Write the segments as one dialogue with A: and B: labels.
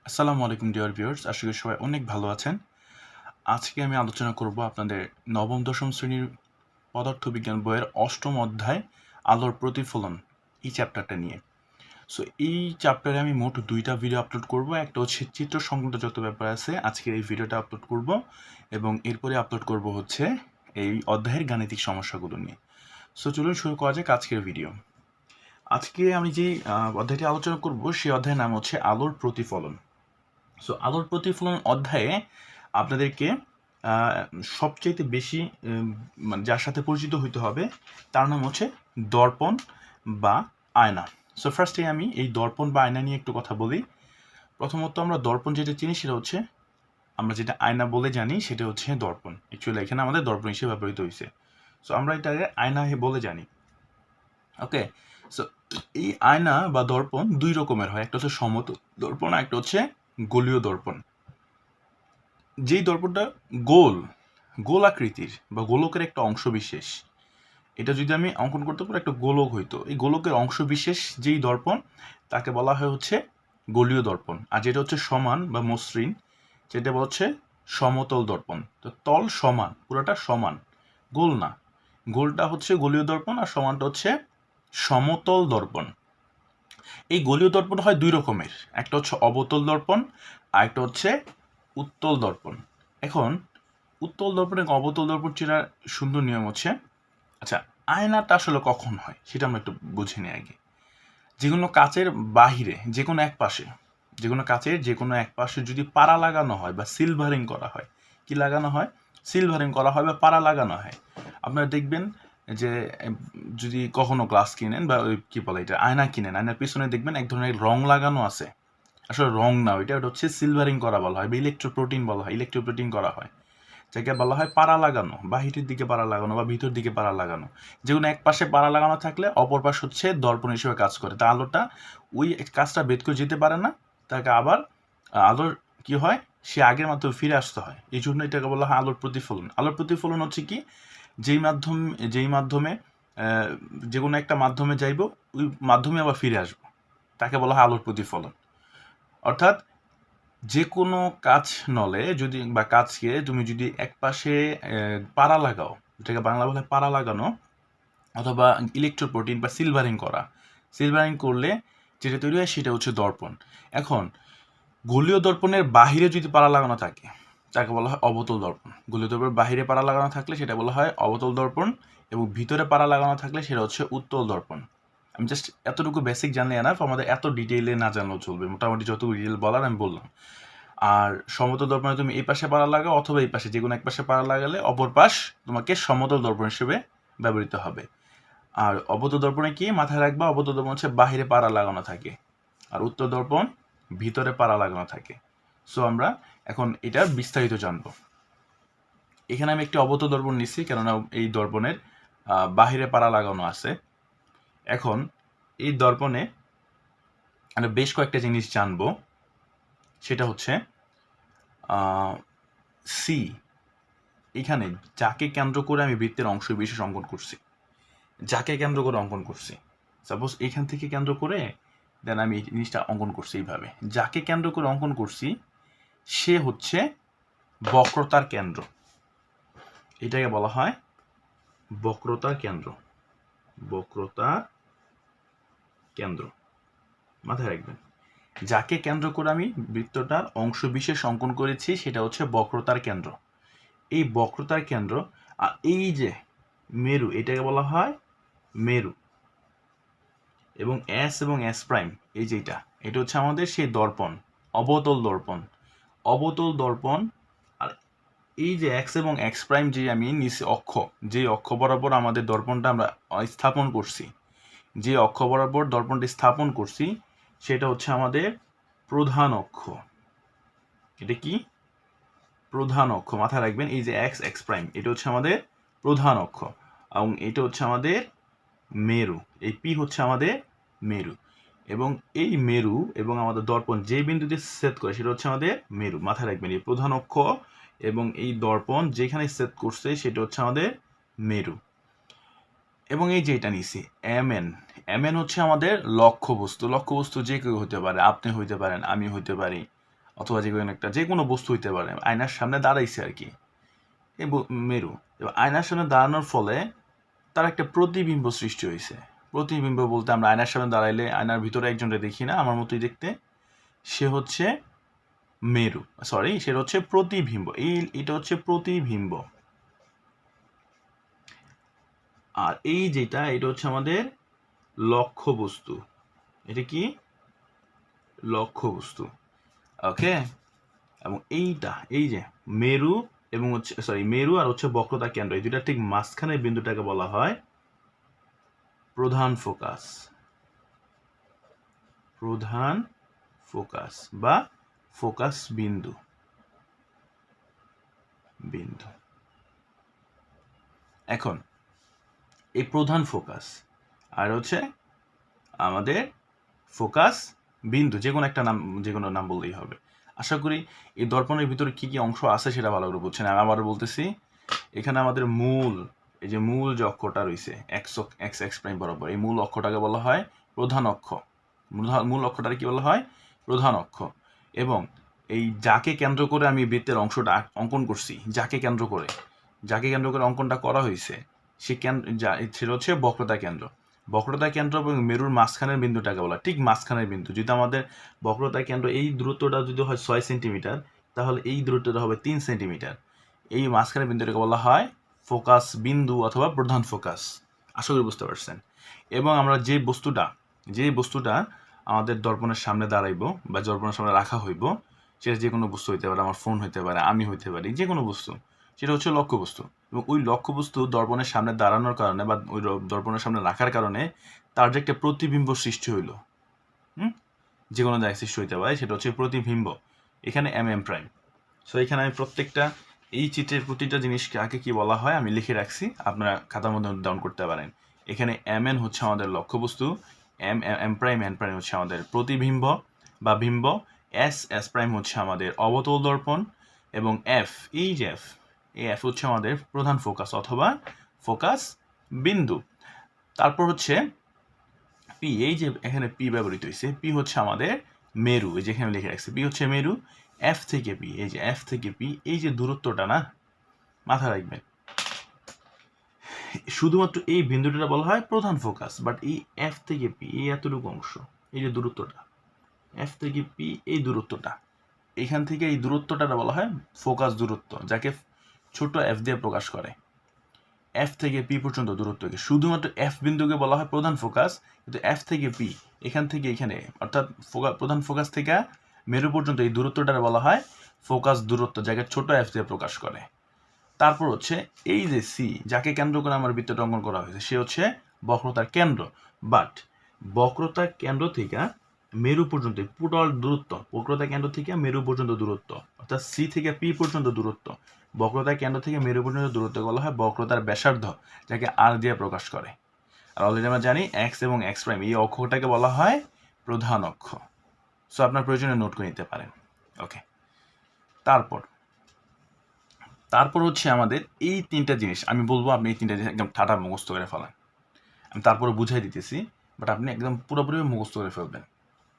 A: আসসালামু আলাইকুম dear viewers, আশা করি সবাই অনেক ভালো আছেন। আজকে আমি আলোচনা করব আপনাদের নবম দশম শ্রেণীর পদার্থবিজ্ঞান বইয়ের অষ্টম অধ্যায় আলোর প্রতিফলন এই চ্যাপ্টারটা নিয়ে। সো এই চ্যাপ্টারে আমি মোট 2টা ভিডিও আপলোড করব। একটা হচ্ছে চিত্র সংক্রান্ত যত ব্যাপার আছে আজকে এই ভিডিওটা আপলোড করব, এবং এরপরে আপলোড করব হচ্ছে এই অধ্যায়ের গাণিতিক সমস্যাগুলো নিয়ে। সো চলুন শুরু করা যাক আজকের ভিডিও। আজকে আমি যে অধ্যায়টি আলোচনা করব সেই অধ্যায়ের নাম হচ্ছে আলোর প্রতিফলন। সো আলোর প্রতিফলন অধ্যায়ে আপনাদেরকে সবচাইতে বেশি মানে যার সাথে পরিচিত হইতে হবে তার নাম হচ্ছে দর্পণ বা আয়না। সো ফার্স্টে আমি এই দর্পণ বা আয়না নিয়ে একটু কথা বলি। প্রথমত আমরা দর্পণ যেটা চিনি সেটা হচ্ছে, আমরা যেটা আয়না বলে জানি সেটা হচ্ছে দর্পণ। অ্যাকচুয়ালি এখানে আমাদের দর্পণ হিসেবে ব্যবহৃত হয়েছে। সো আমরা এটাকে আয়না বলে জানি। ওকে, সো এই আয়না বা দর্পণ দুই রকমের হয়, একটা হচ্ছে সমতল দর্পণ, একটা হচ্ছে গোলীয় দর্পণ। যেই দর্পণটা গোল গোল আকৃতির বা গোলকের একটা অংশ বিশেষ, এটা যদি আমি অঙ্কন করতে পারি একটা গোলক হইতো, এই গোলকের অংশ বিশেষ যেই দর্পণ তাকে বলা হয় হচ্ছে গোলীয় দর্পণ। আর যেটা হচ্ছে সমান বা মসৃণ যেটা বলা হচ্ছে সমতল দর্পণ। তো তল সমান, পুরোটা সমান, গোল না। গোলটা হচ্ছে গোলীয় দর্পণ আর সমানটা হচ্ছে সমতল দর্পণ। এই গোলীয় দর্পণ হয় দুই রকমের, একটা হচ্ছে অবতল দর্পণ আর একটা হচ্ছে উত্তল দর্পণ। এখন উত্তল দর্পণ এবং অবতল দর্পণ চেনার সুন্দর নিয়ম হচ্ছে, আচ্ছা আয়নাটা আসলে কখন হয় সেটা আমরা একটু বুঝে নিই আগে। যে কোনো কাচের বাহিরে যে কোনো কাচের যে কোনো এক পাশে যদি পাড়া লাগানো হয় বা সিলভারিং করা হয়, কি লাগানো হয়, সিলভারিং করা হয় বা পাড়া লাগানো হয়, আপনারা দেখবেন যে যদি কখনো গ্লাস কিনেন বা ওই কী বলে এটা আয়না কিনেন, আয়নার পিছনে দেখবেন এক ধরনের রং লাগানো আছে। আসলে রং না, ওইটা হচ্ছে সিলভারিং করা বলা হয় বা ইলেকট্রোপ্রোটিন বলা হয়, ইলেকট্রোপ্রোটিন করা হয়, যাকে বলা হয় পাড়া লাগানো, বাহিরের দিকে পাড়া লাগানো বা ভিতর দিকে পাড়া লাগানো। যেগুলো এক পাশে পাড়া লাগানো থাকলে অপর পাশ হচ্ছে দর্পণ হিসেবে কাজ করে, তা আলোটা ওই কাজটা ভেদ করে যেতে পারে না, তাকে আবার আলোর কি হয়, সে আগের মাধ্যমে ফিরে আসতে হয়। এই জন্য এটাকে বলা হয় আলোর প্রতিফলন। আলোর প্রতিফলন হচ্ছে কি, যেই মাধ্যমে যে কোনো একটা মাধ্যমে যাইব, ওই মাধ্যমে আবার ফিরে আসবো, তাকে বলা হয় আলোর প্রতিফলন। অর্থাৎ যে কোনো কাচ নলে যদি বা কাচকে তুমি যদি এক পাশে পাড়া লাগাও, যেটাকে বাংলা বলে পাড়া লাগানো, অথবা ইলেকট্রোপ্রোটিন বা সিলভারিং করা, সিলভারিং করলে যেটা তৈরি হয় সেটা হচ্ছে দর্পণ। এখন গোলীয় দর্পণের বাহিরে যদি পাড়া লাগানো থাকে তাকে বলা হয় অবতল দর্পণ। গোলীয় দর্পণের বাহিরে পাড়া লাগানো থাকলে সেটা বলা হয় অবতল দর্পণ, এবং ভিতরে পাড়া লাগানো থাকলে সেটা হচ্ছে উত্তল দর্পণ। আমি জাস্ট এতটুকু বেসিক জানলে এনাফ, আমাদের এত ডিটেইলে না জানলেও চলবে, মোটামুটি যতটুকু ডিটেল বলার আমি বললাম। আর সমতল দর্পণে তুমি এই পাশে পাড়া লাগাও অথবা এই পাশে, যে কোনো এক পাশে পাড়া লাগালে অপর পাশ তোমাকে সমতল দর্পণ হিসেবে ব্যবহৃত হবে। আর অবতল দর্পণে কি মাথায় রাখবা, অবতল দর্পণ হচ্ছে বাহিরে পাড়া লাগানো থাকে, আর উত্তর দর্পণ ভিতরে পাড়া লাগানো থাকে। সো আমরা এখন এটা বিস্তারিত জানবো। এখানে আমি একটি অবতল দর্পণ নিচ্ছি, কেননা এই দর্পণের বাহিরে পাড়া লাগানো আছে। এখন এই দর্পণে আমরা বেশ কয়েকটা জিনিস জানবো, সেটা হচ্ছে সি, এখানে যাকে কেন্দ্র করে আমি বৃত্তের অংশ বিশেষ অঙ্কন করছি, যাকে কেন্দ্র করে অঙ্কন করছি, সাপোজ এখান থেকে কেন্দ্র করে দেন আমি এই জিনিসটা অঙ্কন করছি এইভাবে, যাকে কেন্দ্র করে অঙ্কন করছি সে হচ্ছে বক্রতার কেন্দ্র। এটাকে বলা হয় বক্রতার কেন্দ্র, বক্রতার কেন্দ্র, মাথায় রাখবেন। যাকে কেন্দ্র করে আমি বৃত্তটার অংশ বিশেষ অঙ্কন করেছি সেটা হচ্ছে বক্রতার কেন্দ্র। এই বক্রতার কেন্দ্র, আর এই যে মেরু, এটাকে বলা হয় মেরু, এবং এস এবং এস প্রাইম, এই যেটা, এটা হচ্ছে আমাদের সেই দর্পণ, অবতল দর্পণ, অবতল দর্পণ। আর এই যে এক্স এবং এক্স প্রাইম, যে আমি নিচে অক্ষ, যে অক্ষ বরাবর আমাদের দর্পণটা আমরা স্থাপন করছি, যে অক্ষ বরাবর দর্পণটি স্থাপন করছি সেটা হচ্ছে আমাদের প্রধান অক্ষ। এটা কি, প্রধান অক্ষ, মাথায় রাখবেন। এই যে এক্স এক্স প্রাইম, এটা হচ্ছে আমাদের প্রধান অক্ষ, এবং এটা হচ্ছে আমাদের মেরু, এই পি হচ্ছে আমাদের মেরু, এবং এই মেরু এবং আমাদের দর্পণ যে বিন্দুতে ছেদ করে সেটা হচ্ছে আমাদের মেরু। মাথায় রাখবেন এই প্রধান অক্ষ এবং এই দর্পণ যেখানে ছেদ করছে সেটা হচ্ছে আমাদের মেরু। এবং এই যে এটা নিছি এম এন হচ্ছে আমাদের লক্ষ্যবস্তু। লক্ষ্যবস্তু যে কেউ হতে পারে, আপনি হইতে পারেন, আমি হইতে পারি, অথবা যে কোনো বস্তু হইতে পারে, আয়নার সামনে দাঁড়াইছে আর কি, এই মেরু। এবার আয়নার সামনে দাঁড়ানোর ফলে তার একটা প্রতিবিম্ব সৃষ্টি হয়েছে। প্রতিবিম্ব বলতে আমরা আয়নার সামনে দাঁড়াইলে আয়নার ভিতরে একজনকে দেখি না, আমার মতোই দেখতে, সে হচ্ছে মেরু, সরি সেটা হচ্ছে প্রতিবিম্ব। এটা হচ্ছে প্রতিবিম্ব। আর এই যেটা, এটা হচ্ছে আমাদের লক্ষ্য বস্তু। এটা কি? লক্ষ্য বস্তু। ওকে। এবং এইটা, এই যে মেরু এবং হচ্ছে মেরু আর হচ্ছে বক্রতা কেন্দ্র, এই দুইটা ঠিক মাঝখানের বিন্দুটাকে বলা হয় প্রধান ফোকাস। প্রধান ফোকাস বা ফোকাস বিন্দু। এখন এই প্রধান ফোকাস আর হচ্ছে আমাদের ফোকাস বিন্দু, যে কোনো নাম বললেই হবে। আশা করি এই দর্পণের ভিতরে কি কি অংশ আছে সেটা ভালো করে বুঝছেন। আমি আবার বলতেছি, এখানে আমাদের এই যে মূল যে অক্ষটা রয়েছে এক্স প্রাইম বরাবর, এই মূল অক্ষটাকে বলা হয় প্রধান অক্ষ। মূল অক্ষটাকে কি বলা হয়? প্রধান অক্ষ। এবং এই যাকে কেন্দ্র করে আমি বৃত্তের অংশটা অঙ্কন করছি, যাকে কেন্দ্র করে অঙ্কনটা করা হয়েছে, সেটা হচ্ছে বক্রতা কেন্দ্র। বক্রতা কেন্দ্র এবং মেরুর মাঝখানের বিন্দুটাকে বলা, ঠিক মাঝখানের বিন্দু। যদি আমাদের বক্রতা কেন্দ্র এই দূরত্বটা যদি হয় 6 সেন্টিমিটার, তাহলে এই দূরত্বটা হবে 3 সেন্টিমিটার। এই মাঝখানের বিন্দুটাকে বলা হয় ফোকাস বিন্দু অথবা প্রধান ফোকাস। আশা করি বুঝতে পারছেন। এবং আমরা যে বস্তুটা আমাদের দর্পণের সামনে দাঁড়াইব বা দর্পণের সামনে রাখা হইব, সেটা যে কোনো বস্তু হইতে পারে, আমার ফোন হইতে পারে, আমি হইতে পারি, যে কোনো বস্তু, সেটা হচ্ছে লক্ষ্যবস্তু। এবং ওই লক্ষ্যবস্তু দর্পণের সামনে দাঁড়ানোর কারণে বা ওই দর্পণের সামনে রাখার কারণে তার যে একটা প্রতিবিম্ব সৃষ্টি হইল, যে কোনো জায়গায় সৃষ্টি হইতে পারে, সেটা হচ্ছে প্রতিবিম্ব। এখানে এম প্রাইম। সো এখানে আমি প্রত্যেকটা এই চিত্রের প্রতিটা জিনিসকে আগে কি বলা হয় আমি লিখে রাখছি, আপনারা খাতার মধ্যে নোট ডাউন করতে পারেন। এখানে এম এন হচ্ছে আমাদের লক্ষ্যবস্তু, এম প্রাইম হচ্ছে আমাদের প্রতিবিম্ব বা বিম্ব, এস প্রাইম হচ্ছে আমাদের অবতল দর্পণ, এবং এফ, এই যে এফ হচ্ছে আমাদের প্রধান ফোকাস অথবা ফোকাস বিন্দু। তারপর হচ্ছে পি, এই যে এখানে পি ব্যবহৃত হয়েছে, পি হচ্ছে আমাদের মেরু, এই যেখানে লিখে রাখছি, পি হচ্ছে মেরু। এফ থেকে পি, এই যে এফ থেকে পি, এই যে দূরত্বটা না, মাথা রাখবেন, শুধুমাত্র এই বিন্দুটা বলা হয় প্রধান ফোকাস। বাট এই এফ থেকে পি, এই এতটুকু অংশ, এই যে দূরত্বটা এফ থেকে পি, এই দূরত্বটা, এখান থেকে এই দূরত্বটা বলা হয় ফোকাস দূরত্ব, যাকে ছোট এফ দিয়ে প্রকাশ করে। এফ থেকে পি পর্যন্ত দূরত্বকে, শুধুমাত্র এফ বিন্দুকে বলা হয় প্রধান ফোকাস, কিন্তু এফ থেকে পি, এখান থেকে এখানে, অর্থাৎ প্রধান ফোকাস থেকে মেরু পর্যন্ত এই দূরত্বটা বলা হয় ফোকাস দূরত্ব, যাকে ছোট এফ দিয়ে প্রকাশ করে। তারপর হচ্ছে এই যে সি, যাকে কেন্দ্র করে আমার বৃত্তটা অঙ্কন করা হয়েছে, সে হচ্ছে বক্রতার কেন্দ্র। বাট বক্রতার কেন্দ্র থেকে মেরু পর্যন্ত টোটাল দূরত্ব, বক্রতার কেন্দ্র থেকে মেরু পর্যন্ত দূরত্ব, অর্থাৎ সি থেকে পি পর্যন্ত দূরত্ব, বক্রতার কেন্দ্র থেকে মেরু পর্যন্ত দূরত্ব বলা হয় বক্রতার ব্যাসার্ধ, যাকে আর দিয়ে প্রকাশ করে। আর অলরেডি আমরা জানি এক্স এবং এক্স প্রাইম, এই অক্ষটাকে বলা হয় প্রধান অক্ষ। সো আপনার প্রয়োজনে নোট করে নিতে পারেন। ওকে। তারপর হচ্ছে আমাদের এই তিনটা জিনিস আমি বলবো, আপনি এই তিনটা জিনিস একদম ঠাটা মুখস্থ করে ফেলেন। আমি তারপরে বুঝাই দিতেছি, বাট আপনি একদম পুরোপুরি মুখস্থ করে ফেলবেন,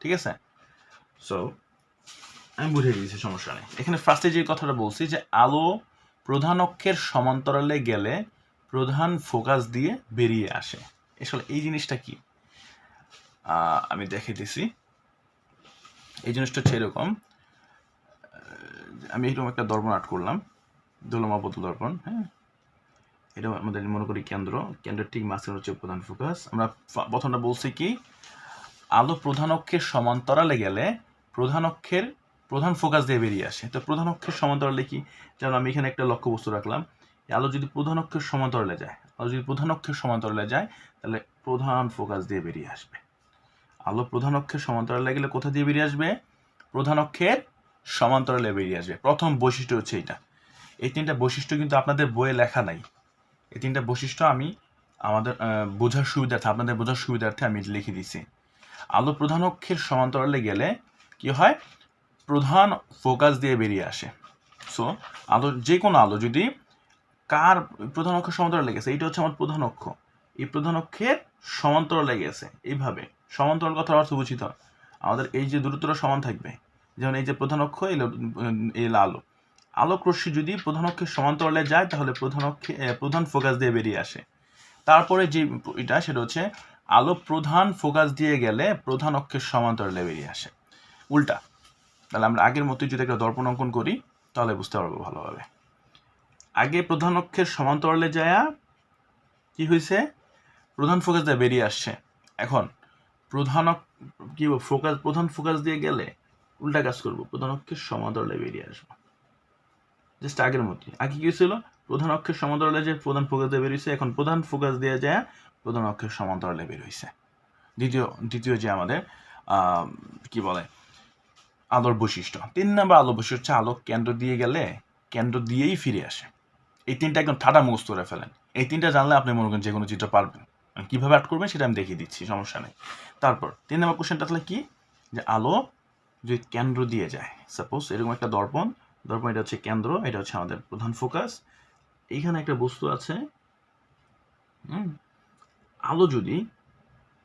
A: ঠিক আছে? সো আমি বুঝিয়ে দিয়েছি, সমস্যা নেই। এখানে ফার্স্টে যে কথাটা বলছি যে আলো প্রধান অক্ষের সমান্তরালে গেলে প্রধান ফোকাস দিয়ে বেরিয়ে আসে, আসলে এই জিনিসটা কি আমি দেখিয়ে দিছি। এই জিনিসটা হচ্ছে এরকম, আমি এরকম একটা দর্পণ আর্ট করলাম, দোলমাবদ্ধ দর্পণ, হ্যাঁ, এটা আমাদের মনে করি কেন্দ্রের ঠিক মাঝখানে হচ্ছে প্রধান ফোকাস। আমরা প্রথমটা বলছি কি, আলো প্রধান অক্ষের সমান্তরালে গেলে প্রধান ফোকাস দিয়ে বেরিয়ে আসে। তো প্রধান অক্ষের সমান্তরালে কি, যেমন আমি এখানে একটা লক্ষ্যবস্তু রাখলাম, আলো যদি প্রধান অক্ষের সমান্তরালে যায়, তাহলে প্রধান ফোকাস দিয়ে বেরিয়ে আসবে। আলো প্রধান অক্ষের সমান্তরালে গেলে কোথা দিয়ে বেরিয়ে আসবে? প্রধান অক্ষের সমান্তরালে বেরিয়ে আসবে। প্রথম বৈশিষ্ট্য হচ্ছে এইটা। এই তিনটা বৈশিষ্ট্য কিন্তু আপনাদের বইয়ে লেখা নাই। এই তিনটা বৈশিষ্ট্য আমি আপনাদের বোঝার সুবিধার্থে আমি লিখে দিছি। আলো প্রধান অক্ষের সমান্তরালে গেলে কি হয়? প্রধান ফোকাস দিয়ে বেরিয়ে আসে। সো যে কোনো আলো যদি কার প্রধান অক্ষের সমান্তরালে গেছে, এইটা হচ্ছে আমার প্রধান অক্ষ, এই প্রধান অক্ষের সমান্তরালে গেছে, এইভাবে। সমান্তরাল কথার অর্থ বুঝি তো, আমাদের এই যে দূরত্বটা সমান থাকবে, যেমন এই যে প্রধান অক্ষ, এই আলো, আলোক রশ্মি যদি প্রধান অক্ষের সমান্তরালে যায় তাহলে প্রধান ফোকাস দিয়ে বেরিয়ে আসে। তারপরে যে এটা সেটা হচ্ছে আলো প্রধান ফোকাস দিয়ে গেলে প্রধান অক্ষের সমান্তরালে বেরিয়ে আসে। উল্টা, তাহলে আমরা আগের মতোই যদি একটা দর্পণ অঙ্কন করি তাহলে বুঝতে পারবো ভালোভাবে। আগে প্রধান অক্ষের সমান্তরালে যায় কি হয়েছে, প্রধান ফোকাস দিয়ে বেরিয়ে আসছে। এখন প্রধান ফোকাস দিয়ে গেলে উল্টা কাজ করবো, প্রধান অক্ষের সমান্তরালে বেরিয়ে আসবো, জাস্ট আগের মতোই। আগে কি ছিল, প্রধান অক্ষের সমান্তরালে যে প্রধান ফোকাস দিয়ে বেরিয়েছে, এখন প্রধান ফোকাস দিয়ে যায় প্রধান অক্ষের সমান্তরালে বের হয়েছে। দ্বিতীয় যে আমাদের কি বলে আলোর বৈশিষ্ট্য, 3 নম্বর আলোর বৈশিষ্ট্য হচ্ছে আলো কেন্দ্র দিয়ে গেলে কেন্দ্র দিয়েই ফিরে আসে। এই তিনটা একদম ঠাডা মুখস্থ করে ফেলেন। এই তিনটা জানলে আপনি মনে করেন যে কোনো চিত্র পারবেন। কিভাবে আর্ট করবেন সেটা আমি দেখিয়ে দিচ্ছি, সমস্যা নেই। তারপর 3 নম্বর কোশ্চেনটা তাহলে কি, যে আলো যদি কেন্দ্র দিয়ে যায়, সাপোজ এরকম একটা দর্পণ, এটা হচ্ছে কেন্দ্র, এটা হচ্ছে আমাদের প্রধান ফোকাস, এইখানে একটা বস্তু আছে, আলো যদি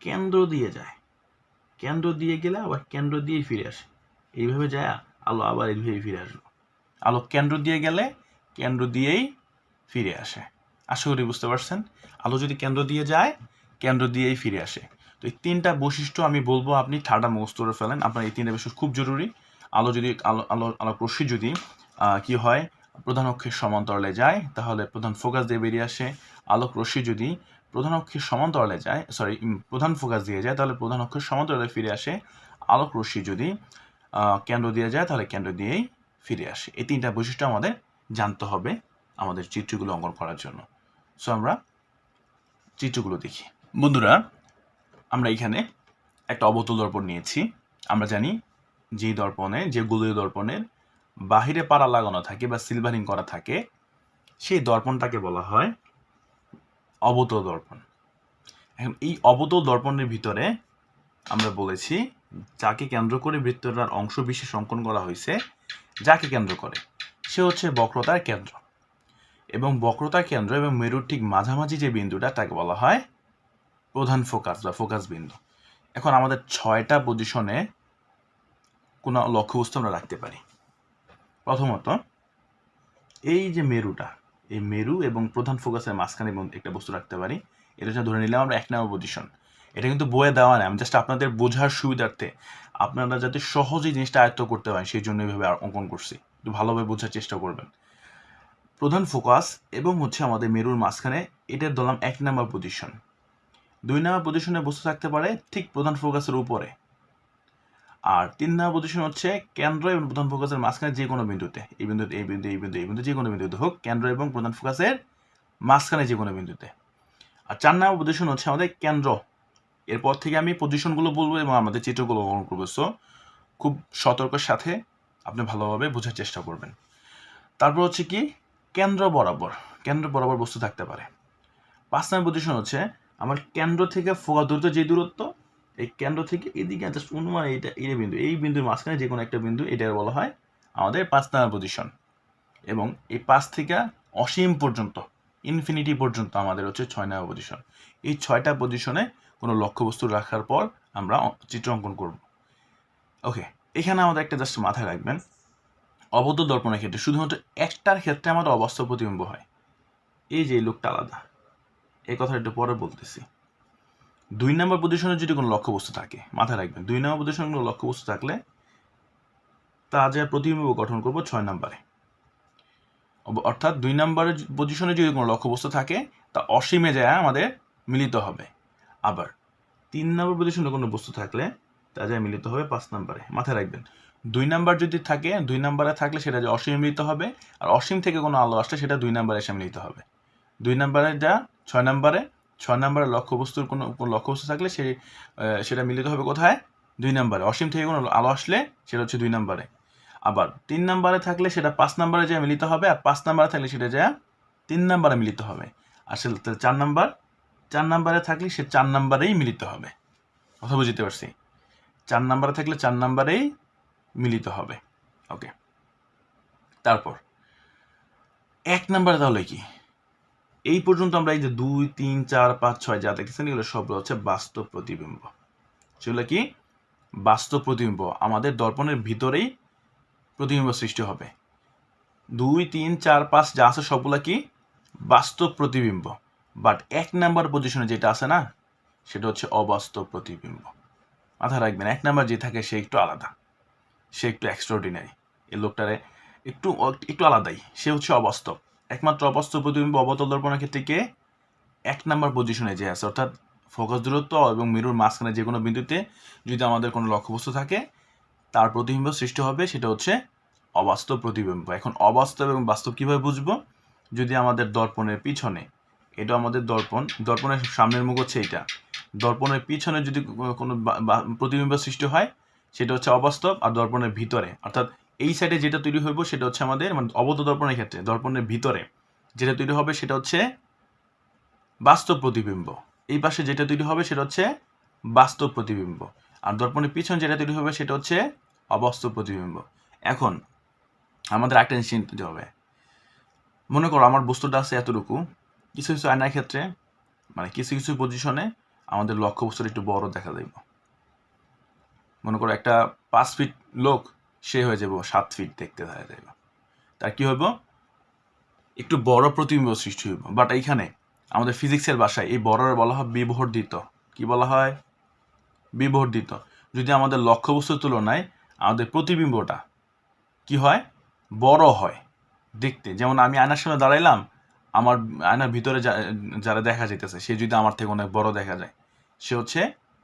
A: কেন্দ্র দিয়ে যায়, কেন্দ্র দিয়ে গেলে আবার কেন্দ্র দিয়েই ফিরে আসে, এইভাবে যায় আলো আবার এইভাবে ফিরে আসবে। আলো কেন্দ্র দিয়ে গেলে কেন্দ্র দিয়েই ফিরে আসে। আশা করি বুঝতে পারছেন। আলো যদি কেন্দ্র দিয়ে যায় কেন্দ্র দিয়েই ফিরে আসে। তো এই তিনটা বৈশিষ্ট্য আমি বলবো, আপনি ঠাডা মুখস্থ করে ফেলেন। আপনার এই তিনটা বৈশিষ্ট্য খুব জরুরি। আলোক রশ্মি যদি কি হয়, প্রধান অক্ষের সমান্তরালে যায় তাহলে প্রধান ফোকাস দিয়ে বেরিয়ে আসে। আলোক রশ্মি যদি প্রধান অক্ষের সমান্তরালে যায়, প্রধান ফোকাস দিয়ে যায় তাহলে প্রধান অক্ষের সমান্তরালে ফিরে আসে। আলোক রশ্মি যদি কেন্দ্র দিয়ে যায় তাহলে কেন্দ্র দিয়েই ফিরে আসে। এই তিনটা বৈশিষ্ট্য আমাদের জানতে হবে আমাদের চিত্রগুলো অঙ্কন করার জন্য। সো আমরা চিত্রগুলো দেখি। বন্ধুরা, আমরা এখানে একটা অবতল দর্পণ নিয়েছি। আমরা জানি যে গোলীয় দর্পণের বাহিরে পাড়া লাগানো থাকে বা সিলভারিং করা থাকে, সেই দর্পণটাকে বলা হয় অবতল দর্পণ। এখন এই অবতল দর্পণের ভিতরে আমরা বলেছি যাকে কেন্দ্র করে বৃত্তটার অংশ বিশেষ অঙ্কন করা হয়েছে, যাকে কেন্দ্র করে সে হচ্ছে বক্রতার কেন্দ্র, এবং বক্রতার কেন্দ্র এবং মেরুর ঠিক মাঝামাঝি যে বিন্দুটা তাকে বলা হয় প্রধান ফোকাস বা ফোকাস বিন্দু। এখন আমাদের 6টা পজিশনে কোনো লক্ষ্যবস্তু আমরা রাখতে পারি। প্রথমত এই যে মেরুটা, এই মেরু এবং প্রধান ফোকাসের মাঝখানে একটা বস্তু রাখতে পারি। এটা হচ্ছে ধরে নিলাম আমরা 1 নম্বর পজিশন। এটা কিন্তু বইয়ে দেওয়া নেই, আমি জাস্ট আপনাদের বোঝার সুবিধার্থে, আপনারা যাতে সহজেই জিনিসটা আয়ত্ত করতে পারেন সেই জন্য এইভাবে অঙ্কন করছি। একটু ভালোভাবে বোঝার চেষ্টা করবেন। প্রধান ফোকাস এবং হচ্ছে আমাদের মেরুর মাঝখানে, এটার ধরলাম 1 নম্বর পজিশন। 2 নম্বর পজিশনে বস্তু থাকতে পারে ঠিক প্রধান ফোকাসের উপরে, আর 3 নম্বর পজিশন হচ্ছে কেন্দ্র এবং প্রধান ফোকাসের মাঝখানে যে কোনো বিন্দুতে, এই বিন্দু যে কোনো বিন্দুতে হোক, কেন্দ্র এবং প্রধান ফোকাসের মাঝখানে যে কোনো বিন্দুতে। আর 4 নম্বর পজিশন হচ্ছে আমাদের কেন্দ্র। এরপর থেকে আমি পজিশনগুলো বলবো এবং আমাদের চিত্রগুলো অঙ্কন করবো। সো খুব সতর্কের সাথে আপনি ভালোভাবে বোঝার চেষ্টা করবেন। তারপর হচ্ছে কি, কেন্দ্র বরাবর বস্তু থাকতে পারে। 5 নম্বর পজিশন হচ্ছে আমার কেন্দ্র থেকে ফোকাস দূরত্ব, যে দূরত্ব এই কেন্দ্র থেকে এদিকে জাস্ট অনুমান এই বিন্দুর মাঝখানে যে কোনো একটা বিন্দু, এটা বলা হয় আমাদের 5 নম্বর পজিশন। এবং এই 5 থেকে অসীম পর্যন্ত, ইনফিনিটি পর্যন্ত আমাদের হচ্ছে 6 নম্বর পজিশন। এই 6টা পজিশনে কোনো লক্ষ্যবস্তু রাখার পর আমরা চিত্র অঙ্কন করব। ওকে, এখানে আমাদের একটা জাস্ট মাথায় রাখবেন, অবতল দর্পণের ক্ষেত্রে শুধুমাত্র একটার ক্ষেত্রে আমাদের অবাস্তব প্রতিবিম্ব হয়। এই যে লোকটা আলাদা, এই কথা একটু পরে বলতেছি। 2 নম্বর পজিশনে যদি কোনো লক্ষ্যবস্তু থাকে, মাথায় রাখবেন 2 নম্বর পজিশনে কোনো লক্ষ্যবস্তু থাকলে তা যা প্রতিবিম্ব গঠন করব 6 নম্বরে। অর্থাৎ 2 নম্বরের পজিশনে যদি কোনো লক্ষ্যবস্তু থাকে তা অসীমে যায় আমাদের মিলিত হবে। আবার 3 নম্বর পজিশনে কোনো বস্তু থাকলে তা যায় মিলিত হবে 5 নম্বরে। মাথায় রাখবেন 2 নম্বর যদি থাকে, 2 নম্বরে থাকলে সেটা যে অসীমে মিলিত হবে, আর অসীম থেকে কোনো আলো আসলে সেটা 2 নম্বরে এসে মিলিত হবে। 2 নম্বরে যা 6 নম্বরে, 6 নম্বরের লক্ষ্যবস্তুর কোনো লক্ষ্যবস্তু থাকলে সেটা মিলিত হবে কোথায়, 2 নম্বরে। অসীম থেকে কোনো আলো আসলে সেটা হচ্ছে 2 নম্বরে। আবার 3 নম্বরে থাকলে সেটা 5 নম্বরে যা মিলিত হবে, আর 5 নম্বরে থাকলে সেটা যা 3 নম্বরে মিলিত হবে। আর সেটা 4 নম্বরে থাকলে সে 4 নম্বরেই মিলিত হবে। কথা বুঝতে পারছি? 4 নম্বরে থাকলে 4 নম্বরেই মিলিত হবে। ওকে, তারপর 1 নম্বরে তাহলে কি, এই পর্যন্ত আমরা এই যে 2, 3, 4, 5, 6 যা দেখতেছেন এগুলো সব হচ্ছে বাস্তব প্রতিবিম্ব। সেগুলো কি বাস্তব প্রতিবিম্ব, আমাদের দর্পণের ভিতরেই প্রতিবিম্ব সৃষ্টি হবে। 2, 3, 4, 5 যা আছে সবগুলা কি বাস্তব প্রতিবিম্ব, বাট 1 নাম্বার পজিশনে যেটা আছে না সেটা হচ্ছে অবাস্তব প্রতিবিম্ব। মাথায় রাখবেন 1 নাম্বার যে থাকে সে একটু আলাদা, সে একটু এক্সট্রাঅর্ডিনারি, এই লোকটারে একটু আলাদাই, সে হচ্ছে অবাস্তব। একমাত্র অবাস্তব প্রতিবিম্ব অবতল দর্পণের ক্ষেত্রে কে 1 নাম্বার পজিশনে যে আছে, অর্থাৎ ফোকাস দূরত্ব এবং মিরুর মাঝখানে যে কোনো বিন্দুতে যদি আমাদের কোনো লক্ষ্যবস্তু থাকে তার প্রতিবিম্ব সৃষ্টি হবে, সেটা হচ্ছে অবাস্তব প্রতিবিম্ব। এখন অবাস্তব এবং বাস্তব কীভাবে বুঝবো? যদি আমাদের দর্পণের পিছনে, এটা আমাদের দর্পণের সামনের মুখ হচ্ছে এইটা, দর্পণের পিছনে যদি কোনো প্রতিবিম্ব সৃষ্টি হয় সেটা হচ্ছে অবাস্তব, আর দর্পণের ভিতরে অর্থাৎ এই সাইডে যেটা তৈরি হইব সেটা হচ্ছে আমাদের মানে অবতল দর্পণের ক্ষেত্রে দর্পণের ভিতরে যেটা তৈরি হবে সেটা হচ্ছে বাস্তব প্রতিবিম্ব। এই পাশে যেটা তৈরি হবে সেটা হচ্ছে বাস্তব প্রতিবিম্ব, আর দর্পণের পিছনে যেটা তৈরি হবে সেটা হচ্ছে অবাস্তব প্রতিবিম্ব। এখন আমাদের একটা জিনিস চিন্তা হবে, মনে করো আমার বস্তুটা আছে এতটুকু, কিছু কিছু আয়নার ক্ষেত্রে মানে কিছু কিছু পজিশনে আমাদের লক্ষ্য বস্তুটা একটু বড় দেখা যাইব। মনে করো একটা 5 ফিট লোক, সে হয়ে যাব 7 ফিট দেখতে দেখা যাইব, তার কি হইব একটু বড় প্রতিবিম্ব সৃষ্টি হইব। বাট এইখানে আমাদের ফিজিক্সের ভাষায় এই বড়রে বলা হয় বিবর্ধিত। কি বলা হয়? বিবর্ধিত। যদি আমাদের লক্ষ্যবস্তুর তুলনায় আমাদের প্রতিবিম্বটা কি হয়, বড় হয় দেখতে। যেমন আমি আয়নার সামনে দাঁড়াইলাম, আমার আয়নার ভিতরে যারা দেখা যাইতেছে সে যদি আমার থেকে অনেক বড় দেখা যায়, সে হচ্ছে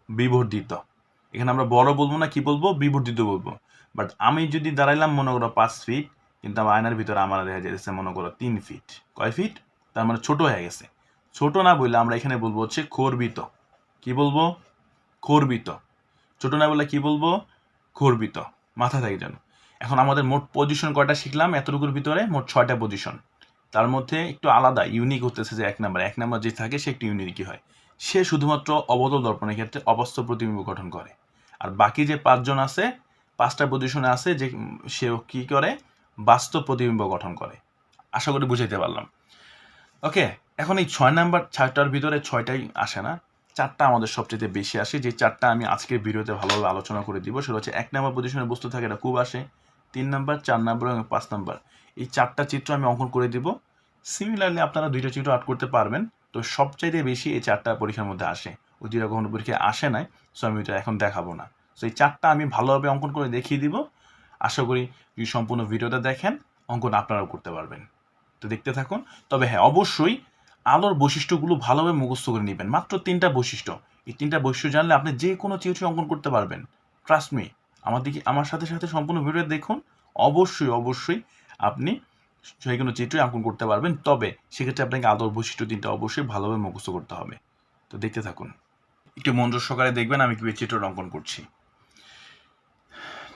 A: বিবর্ধিত। এখানে আমরা বড় বলবো না, কি বলবো? বিবর্ধিত বলবো। বাট আমি যদি দাঁড়াইলাম মনে করো 5 ফিট, কিন্তু আমার আয়নার ভিতরে আমার দেখা যাইতেছে মনে করো 3 ফিট। কয় ফিট? তার মানে ছোট হয়ে গেছে। ছোট না বললে আমরা এখানে বলবো হচ্ছে খর্বিত। কি বলবো? খর্বিত। ছোট না বললে কি বলবো? খর্বিত। মাথা থাকে যেন। এখন আমাদের মোট পজিশন কয়টা শিখলাম এতটুকুর ভিতরে? মোট 6টা পজিশন। তার মধ্যে একটু আলাদা ইউনিক হতেছে যে 1 নাম্বার যে থাকে সে একটু ইউনিকই হয়। সে শুধুমাত্র অবতল দর্পণের ক্ষেত্রে অবাস্তব প্রতিবিম্ব গঠন করে। আর বাকি যে 5 জন আছে, 5টা পজিশনে আছে যে সে কি করে? বাস্তব প্রতিবিম্ব গঠন করে। আশা করি বুঝাইতে পারলাম। ওকে, এখন এই 6 নাম্বার 6টার ভিতরে 6টাই আসে না, 4টা আমাদের সবচেয়ে বেশি আসে। যে 4টা আমি আজকের ভিডিওতে ভালোভাবে আলোচনা করে দিব সেটা হচ্ছে 1 নাম্বার পজিশনের বস্তু থাকে এটা খুব আসে, 3 নাম্বার, 4 নাম্বার এবং 5 নাম্বার। এই 4টা চিত্র আমি অঙ্কন করে দিব। সিমিলারলি আপনারা 2টা চিত্র আর্ট করতে পারবেন। তো সবচাইতে বেশি এই 4টা পরীক্ষার মধ্যে আসে। ওই 2টা কখনো পরীক্ষায় আসে নাই, সো আমি এটা এখন দেখাবো না। সো এই 4টা আমি ভালোভাবে অঙ্কন করে দেখিয়ে দিব। আশা করি যদি সম্পূর্ণ ভিডিওটা দেখেন অঙ্কন আপনারাও করতে পারবেন। তো দেখতে থাকুন। তবে হ্যাঁ, অবশ্যই আলোর বৈশিষ্ট্যগুলো ভালোভাবে মুখস্থ করে নেবেন। মাত্র 3টা বৈশিষ্ট্য। এই 3টা বৈশিষ্ট্য জানলে আপনি যে কোনো চিত্র অঙ্কন করতে পারবেন। ট্রাস্ট মি, আমার সাথে সাথে সম্পূর্ণ ভিডিও দেখুন। অবশ্যই আপনি যে কোনো চিত্রই অঙ্কন করতে পারবেন। তবে সেক্ষেত্রে আপনাকে আলোর বৈশিষ্ট্য 3টা অবশ্যই ভালোভাবে মুখস্থ করতে হবে। তো দেখতে থাকুন, একটু মনোযোগ সহকারে দেখবেন আমি কিভাবে চিত্রটা অঙ্কন করছি।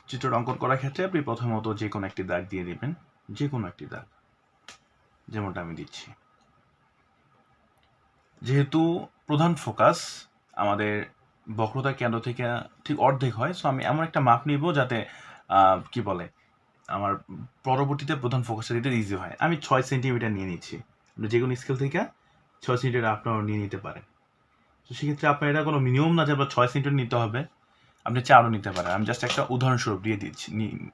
A: চিত্রটা অঙ্কন করার ক্ষেত্রে আপনি প্রথমত যে কোনো একটি দাগ দিয়ে দিবেন, যে কোনো একটি দাগ, যেমনটা আমি দিচ্ছি। যেহেতু প্রধান ফোকাস আমাদের বক্রতার কেন্দ্র থেকে ঠিক অর্ধেক হয়, সো আমি এমন একটা মাপ নিব যাতে কি বলে আমার পরবর্তীতে প্রধান ফোকাসটা দিতে ইজি হয়। আমি 6 সেন্টিমিটার নিয়ে নিচ্ছি। আপনি যে কোনো স্কেল থেকে 6 সেন্টিমিটার আপনারা নিয়ে নিতে পারেন। তো সেক্ষেত্রে আপনার এটা কোনো নিয়ম না যে আপনার 6 সেন্টিমিটার নিতে হবে, আপনি 4ও নিতে পারেন। আমি জাস্ট একটা উদাহরণস্বরূপ দিয়ে দিচ্ছি,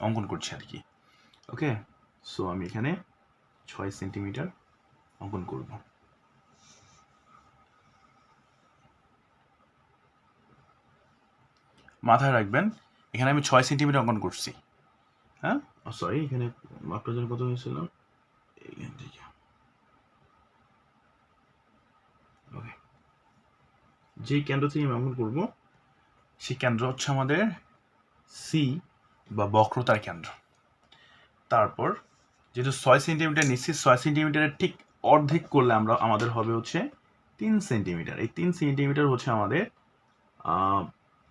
A: অঙ্কন করছি আর কি। ওকে, সো আমি এখানে 6 সেন্টিমিটার অঙ্কন করব। মাথায় রাখবেন এখানে আমি 6 সেন্টিমিটার অঙ্কন করছি। হ্যাঁ, সরি, এখানে মাপটা যেন কত হয়েছিল, এইখান থেকে। ওকে, যে কেন্দ্র থেকে আমি অঙ্কন করব সেই কেন্দ্র হচ্ছে আমাদের সি বা বক্রতার কেন্দ্র। তারপর যেহেতু 6 সেন্টিমিটার নিচ্ছি, 6 সেন্টিমিটারের ঠিক অর্ধেক করলে আমাদের হবে হচ্ছে 3 সেন্টিমিটার। এই 3 সেন্টিমিটার হচ্ছে আমাদের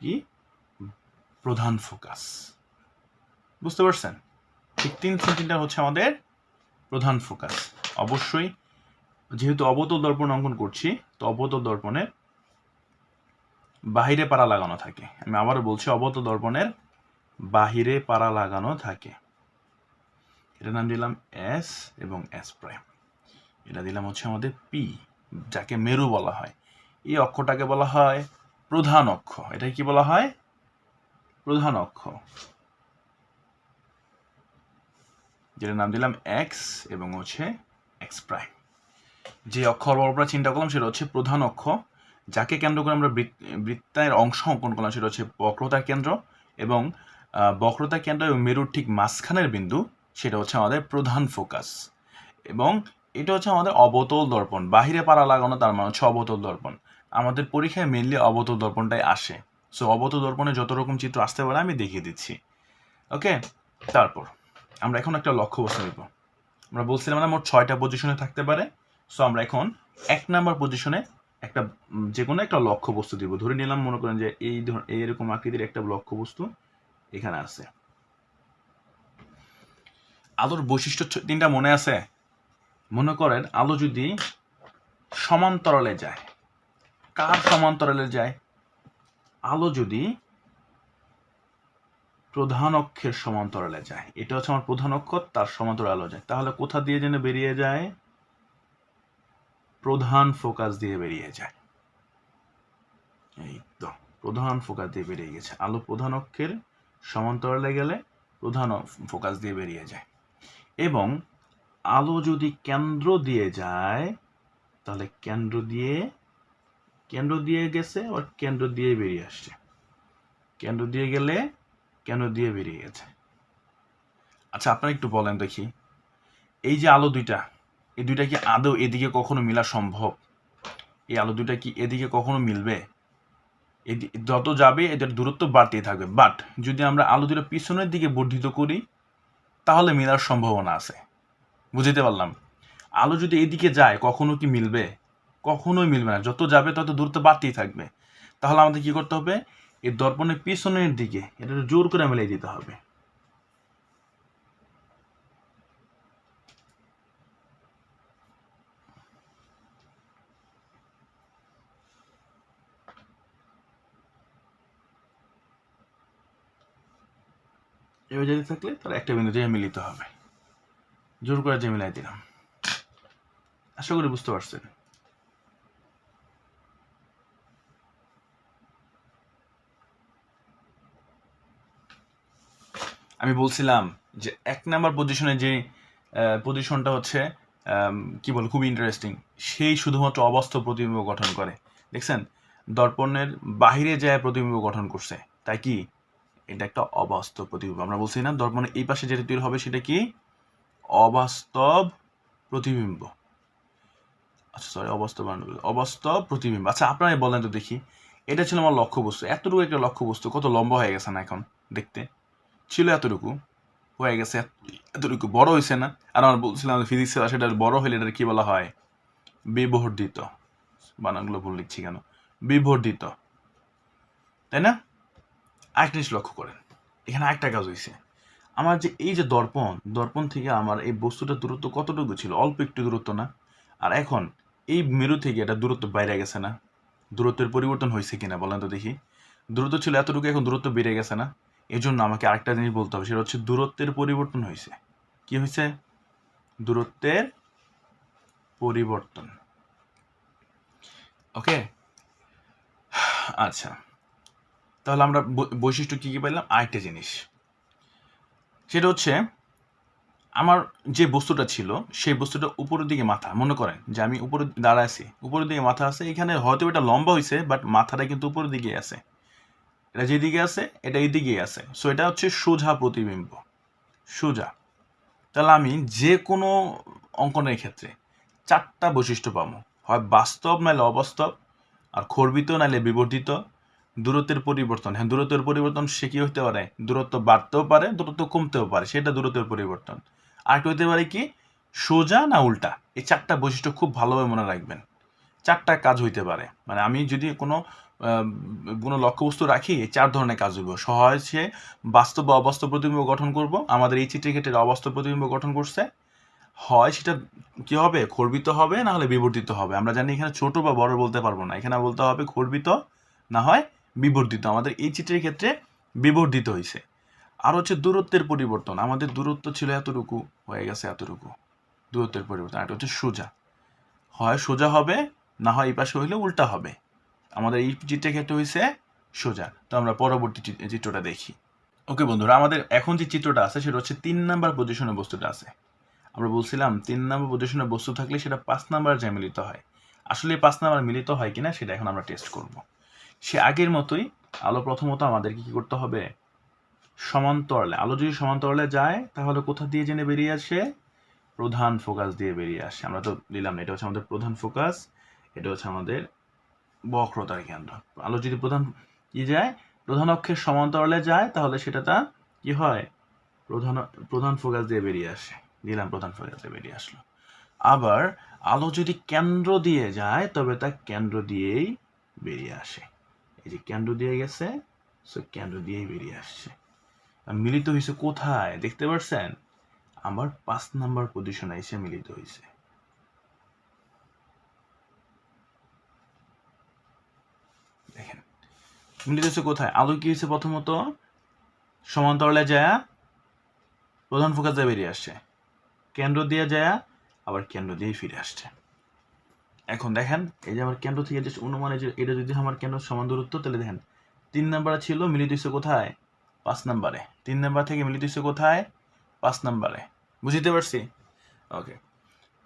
A: কি প্রধান ফোকাস। বুঝতে পারছেন? ঠিক 3 সেন্টিমিটার হচ্ছে আমাদের প্রধান ফোকাস। অবশ্যই যেহেতু অবতল দর্পণ অঙ্কন করছি, তো অবতল দর্পণে বাহিরে পাড়া লাগানো থাকে। আমি আবারও বলছি, অবতল দর্পণের বাহিরে পাড়া লাগানো থাকে। এটার নাম দিলাম এস এবং এস প্রাইম। এটা দিলাম হচ্ছে আমাদের পি, যাকে মেরু বলা হয়। এই অক্ষটাকে বলা হয় প্রধান অক্ষ। এটাকে কি বলা হয়? প্রধান অক্ষ। যেটার নাম দিলাম এক্স এবং হচ্ছে এক্স প্রাইম। যে অক্ষর আমরা চিন্তা করলাম সেটা হচ্ছে প্রধান অক্ষ, যাকে কেন্দ্র করে আমরা বৃত্তায়ের অংশ অঙ্কন করলাম সেটা হচ্ছে বক্রতার কেন্দ্র, এবং বক্রতার কেন্দ্র এবং মেরুর ঠিক মাঝখানের বিন্দু সেটা হচ্ছে আমাদের প্রধান ফোকাস। এবং এটা হচ্ছে আমাদের অবতল দর্পণ, বাহিরে পাড়া লাগানো, তার মানে হচ্ছে অবতল দর্পণ। আমাদের পরীক্ষায় মেনলি অবতল দর্পণটাই আসে। সো অবতল দর্পণে যত রকম চিত্র আসতে পারে আমি দেখিয়ে দিচ্ছি। ওকে, তারপর আমরা এখন একটা লক্ষ্য বস্তু নিব। আমরা বলছিলাম না মোট 6টা পজিশনে থাকতে পারে। সো আমরা এখন 1 নাম্বার পজিশনে একটা যে কোনো একটা লক্ষ্য বস্তু দিব। ধরে নিলাম, মনে করেন যে এইরকম আকৃতির একটা লক্ষ্য বস্তু এখানে আছে। আলোর বৈশিষ্ট্য 3টা মনে আছে? মনে করেন আলো যদি সমান্তরালে যায়, কার সমান্তরালে যায়? আলো যদি প্রধান অক্ষের সমান্তরালে যায়, এটা হচ্ছে আমার প্রধান অক্ষ, তার সমান্তরালে আলো যায়, তাহলে কোথা দিয়ে যেন বেরিয়ে যায়? প্রধান ফোকাস দিয়ে বেরিয়ে যায়। এই তো প্রধান ফোকাস দিয়ে বেরিয়ে গেছে। আলো প্রধান অক্ষের সমান্তরালে গেলে প্রধান ফোকাস দিয়ে বেরিয়ে যায়। এবং আলো যদি কেন্দ্র দিয়ে যায়, তাহলে কেন্দ্র দিয়ে গেছে আর কেন্দ্র দিয়ে বেরিয়ে আসছে, কেন্দ্র দিয়ে গেলে কেন্দ্র দিয়ে বেরিয়ে গেছে। আচ্ছা, আপনারা একটু বলেন দেখি, এই যে আলো দুইটা, এই দুইটা কি আদৌ এদিকে কখনো মিলা সম্ভব? এই আলো দুইটা কি এদিকে কখনো মিলবে? যত যাবে এদের দূরত্ব বাড়তেই থাকবে। বাট যদি আমরা আলো দুটো পিছনের দিকে বর্ধিত করি, তাহলে মেলার সম্ভাবনা আছে। বুঝতে পারলাম? আলো যদি এদিকে যায়, কখনো কি মিলবে? কখনোই মিলবে না। যত যাবে তত দূরত্ব বাড়তেই থাকবে। তাহলে আমাদের কি করতে হবে? এই দর্পণের পিছনের দিকে এটা জোর করে মিলিয়ে দিতে হবে। এবার যদি থাকলে তাহলে একটা বিন্দু দিয়ে মিলিত হবে। জোর করে যে মিলাই দিলাম। আশা করি বুঝতে পারছেন। আমি বলছিলাম যে 1 নাম্বার পজিশনে যে পজিশনটা হচ্ছে কি বল, খুব ইন্টারেস্টিং। সেই শুধুমাত্র অবাস্তব প্রতিবিম্ব গঠন করে। দেখছেন, দর্পণের বাহিরে যায় প্রতিবিম্ব গঠন করছে, তাই কি এটা একটা অবাস্তব প্রতিবিম্ব। আমরা বলছি না দর্পণের এই পাশে যেটা তৈরি হবে সেটা কি? অবাস্তব প্রতিবিম্ব। আচ্ছা সরি, অবাস্তব প্রতিবিম্ব। আচ্ছা আপনারাই বলেন তো দেখি, এটা ছিল আমার লক্ষ্য বস্তু। এতটুকু একটা লক্ষ্য বস্তু কত লম্বা হয়ে গেছে না এখন দেখতে? ছিল এতটুকু, হয়ে গেছে এতটুকু, বড় হয়েছে না? আর আমার বলছিলাম ফিজিক্সের সেটা বড় হলে এটা কি বলা হয়? বিবর্ধিত। বানানগুলো ভুল লিখছি কেন? বিবর্ধিত, তাই না? আরেকটা জিনিস লক্ষ্য করেন, এখানে আরেকটা কাজ হয়েছে। আমার যে এই যে দর্পণ থেকে আমার এই বস্তুটার দূরত্ব কতটুকু ছিল? অল্প একটু দূরত্ব না? আর এখন এই মেরু থেকে এটা দূরত্ব বাইরে গেছে না? দূরত্বের পরিবর্তন হয়েছে কিনা বলেন তো দেখি। দূরত্ব ছিল এতটুকু, এখন দূরত্ব বেড়ে গেছে না? এই জন্য আমাকে আরেকটা জিনিস বলতে হবে, সেটা হচ্ছে দূরত্বের পরিবর্তন হয়েছে। কি হয়েছে? দূরত্বের পরিবর্তন। ওকে, আচ্ছা তাহলে আমরা বৈশিষ্ট্য কি কি পাইলাম? আরেকটা জিনিস, সেটা হচ্ছে আমার যে বস্তুটা ছিল সেই বস্তুটা উপরের দিকে মাথা। মনে করেন যে আমি উপরে দাঁড়ায় আছি, উপরের দিকে মাথা আছে, এখানে হয়তো এটা লম্বা হয়েছে বাট মাথাটা কিন্তু উপরের দিকে আছে। এটা যেদিকে আছে এটা এইদিকেই আছে। সো এটা হচ্ছে সোজা প্রতিবিম্ব, সোজা। তাহলে আমি যে কোনো অঙ্কনের ক্ষেত্রে 4টা বৈশিষ্ট্য পাবো, হয় বাস্তব নাহলে অবাস্তব, আর খর্বিত নাহলে বিবর্ধিত, দূরত্বের পরিবর্তন। হ্যাঁ, দূরত্বের পরিবর্তন সে কি হতে পারে? দূরত্ব বাড়তেও পারে, দূরত্ব কমতেও পারে, সেটা দূরত্বের পরিবর্তন। আর কি হতে পারে কি? সোজা না উল্টা। এই 4টা বৈশিষ্ট্য খুব ভালোভাবে মনে রাখবেন। 4টা কাজ হইতে পারে, মানে আমি যদি কোনো লক্ষ্যবস্তু রাখি, এই 4 ধরনের কাজ হইব। হয় সে বাস্তব বা অবাস্তব প্রতিবিম্ব গঠন করব, আমাদের এই চিত্রের ক্ষেত্রে অবাস্তব প্রতিবিম্ব গঠন করছে। হয় সেটা কি হবে? খর্বিত হবে, না হলে বিবর্ধিত হবে। আমরা জানি এখানে ছোট বা বড় বলতে পারবো না, এখানে বলতে হবে খর্বিত না হয় বিবর্ধিত। আমাদের এই চিত্রের ক্ষেত্রে বিবর্ধিত হয়েছে। আর হচ্ছে দূরত্বের পরিবর্তন, আমাদের দূরত্ব ছিল এতটুকু, হয়ে গেছে এতটুকু, দূরত্বের পরিবর্তন। আর হচ্ছে সোজা, হয় সোজা হবে না হয় এই পাশে হইলে উল্টা হবে। আমাদের এই চিত্রের ক্ষেত্রে হয়েছে সোজা। তো আমরা পরবর্তী চিত্রটা দেখি। ওকে বন্ধুরা, আমাদের এখন যে চিত্রটা আছে সেটা হচ্ছে 3 নাম্বার পজিশনে বস্তুটা আছে। আমরা বলছিলাম 3 নাম্বার পজিশনে বস্তু থাকলে সেটা 5 নাম্বার যায় মিলিত হয়। আসলে 5 নাম্বার মিলিত হয় কিনা সেটা এখন আমরা টেস্ট করব। সে আগের মতোই আলো প্রথমত আমাদেরকে কি করতে হবে, সমান্তরালে, আলো যদি সমান্তরালে যায় তাহলে কোথা দিয়ে জেনে বেরিয়ে আসে, প্রধান ফোকাস দিয়ে বেরিয়ে আসে। আমরা তো নিলাম না, এটা হচ্ছে আমাদের প্রধান ফোকাস, এটা হচ্ছে আমাদের বক্রতার কেন্দ্র। আলো যদি প্রধান অক্ষের সমান্তরালে যায় তাহলে সেটা কি হয়, প্রধান ফোকাস দিয়ে বেরিয়ে আসে। দিলাম প্রধান ফোকাস দিয়ে বেরিয়ে আসলো। আবার আলো যদি কেন্দ্র দিয়ে যায় তবে তা কেন্দ্র দিয়েই বেরিয়ে আসে। এই যে কেন্দ্র দিয়ে গেছে, সো কেন্দ্র দিয়েই বেরিয়ে আসছে। মিলিত হয়েছে কোথায় দেখতে পাচ্ছেন, আমার 5 নাম্বার পজিশনে এসে মিলিত হয়েছে। দেখেন মিলিত হয়েছে কোথায়, আলো কি হয়েছে প্রথমত সমান্তরালে যায় প্রধান ফোকাস দিয়ে বেরিয়ে আসছে, কেন্দ্র দিয়ে যায় আবার কেন্দ্র দিয়েই ফিরে আসছে। এখন দেখেন এই যে আমার কেন্দ্র থেকে যে অনুমানে যে এটা যদি আমার কেন্দ্র সমান দূরত্ব, তাহলে দেখেন 3 নাম্বারে ছিল, মিলিত হয়েছে কোথায়, 5 নাম্বারে। 3 নাম্বার থেকে মিলিত হয়েছে কোথায়, 5 নাম্বারে। বুঝতে পারছি? ওকে,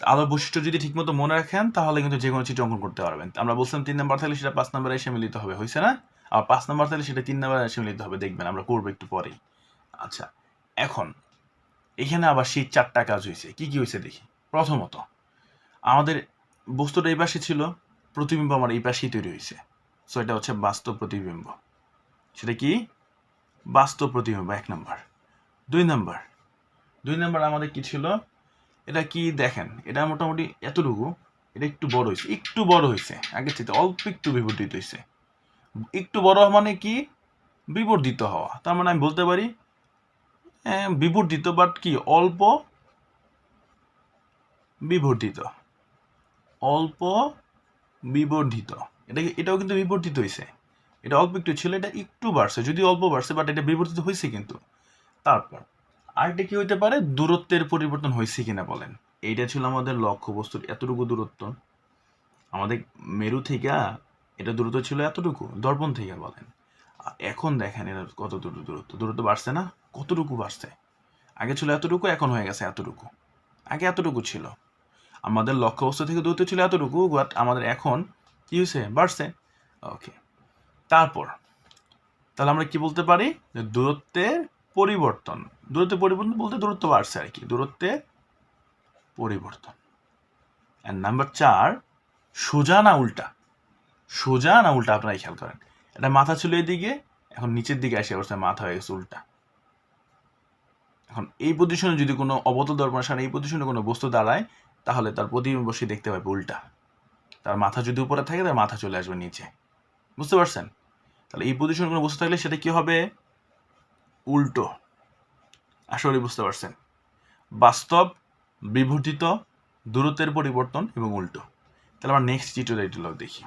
A: আলোর বৈশিষ্ট্য যদি ঠিকমতো মনে রাখেন তাহলে কিন্তু যে কোনো চিত্র অঙ্কন করতে পারবেন। আমরা বলছিলাম 3 নাম্বার থাকলে সেটা 5 নাম্বারে এসে মিলিত হবে, হয়েছে না? আর 5 নাম্বার থাকলে সেটা 3 নাম্বারে এসে মিলিত হবে, দেখবেন আমরা করবো একটু পরেই। আচ্ছা, এখন এখানে আবার সেই 4টা কাজ হয়েছে। কি কি হয়েছে দেখি। প্রথমত আমাদের বস্তুটা এই পাশে ছিল, প্রতিবিম্ব আমার এই পাশেই তৈরি হয়েছে, সো এটা হচ্ছে বাস্তব প্রতিবিম্ব। সেটা কি, বাস্তব প্রতিবিম্ব 1 নাম্বার। 2 নাম্বার আমাদের কি ছিল, এটা কি দেখেন, এটা মোটামুটি এতটুকু, এটা একটু বড় হয়েছে আগের থেকে, অল্প একটু বিবর্ধিত হয়েছে। একটু বড় মানে কি, বিবর্ধিত হওয়া, তার মানে আমি বলতে পারি বিবর্ধিত, বাট কি অল্প বিবর্ধিত, অল্প বিবর্ধিত। এটাও কিন্তু বিবর্ধিত হয়েছে, এটা অল্প একটু ছিল, এটা একটু বাড়ছে, যদি অল্প বাড়ছে, বাট এটা বিবর্ধিত হয়েছে কিন্তু। তারপর আরেকটা কি হইতে পারে, দূরত্বের পরিবর্তন হয়েছে কিনা বলেন। এইটা ছিল আমাদের লক্ষ্য বস্তুর এতটুকু দূরত্ব, আমাদের মেরু থেকে এটা দূরত্ব ছিল এতটুকু, দর্পণ থেকে বলেন। এখন দেখেন এটা কত দূরত্ব বাড়ছে না, কতটুকু বাড়ছে। আগে ছিল এতটুকু, এখন হয়ে গেছে এতটুকু। আগে এতটুকু ছিল, আমাদের লক্ষ্যবস্তু থেকে দূরত্ব ছিল এতটুকু, বাট আমাদের এখন কি হয়েছে, বাড়ছে। ওকে, তারপর তাহলে আমরা কি বলতে পারি, যে দূরত্বের পরিবর্তন বলতে দূরত্ব বাড়ছে আর কি, দূরত্বের পরিবর্তন। এন্ড নাম্বার 4, সোজা না উল্টা, আপনারা খেয়াল করেন, এটা মাথা ছিল এদিকে, এখন নিচের দিকে এসে অবস্থায় মাথা হয়ে গেছে উল্টা। এখন এই পজিশনে যদি কোনো অবতল দর্পণের সামনে এই পজিশনে কোনো বস্তু দাঁড়ায় তাহলে তার প্রতিবিম্ব সে দেখতে পাবে উল্টা। তার মাথা যদি উপরে থাকে তার মাথা চলে আসবে নিচে, বুঝতে পারছেন? তাহলে এই পজিশনে কোনো বস্তু থাকলে সেটা কি হবে, উল্টো। আসলে বুঝতে পারছেন, বাস্তব, বিবর্ধিত, দূরত্বের পরিবর্তন এবং উল্টো। তাহলে আমরা নেক্সট চিত্রটা দেখি।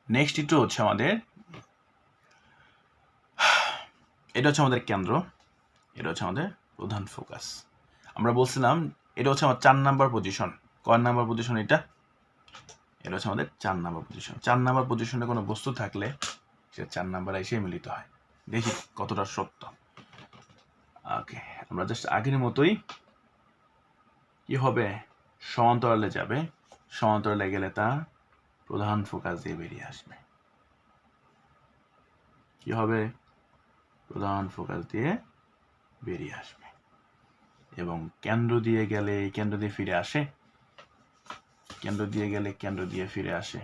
A: নেক্সট চিত্র হচ্ছে আমাদের, এটা হচ্ছে আমাদের কেন্দ্র, এটা হচ্ছে আমাদের প্রধান ফোকাস। আমরা বলছিলাম এটা হচ্ছে আমার 4 নাম্বার পজিশন। কয় নাম্বার পজিশন এটা হচ্ছে আমাদের 4 নাম্বার পজিশন। 4 নাম্বার পজিশনে কোনো বস্তু থাকলে সে 4 নাম্বারে এসে মিলিত হয়। দেখি কতটা সত্য। ওকে, আমরা জাস্ট আগের মতোই কি হবে, সমান্তরালে যাবে, সমান্তরালে গেলে তা প্রধান ফোকাস দিয়ে বেরিয়ে আসবে। কি হবে, প্রধান ফোকাস দিয়ে বেরিয়ে আসবে, এবং কেন্দ্র দিয়ে গেলে কেন্দ্র দিয়ে ফিরে আসে, কেন্দ্র দিয়ে গেলে কেন্দ্র দিয়ে ফিরে আসে।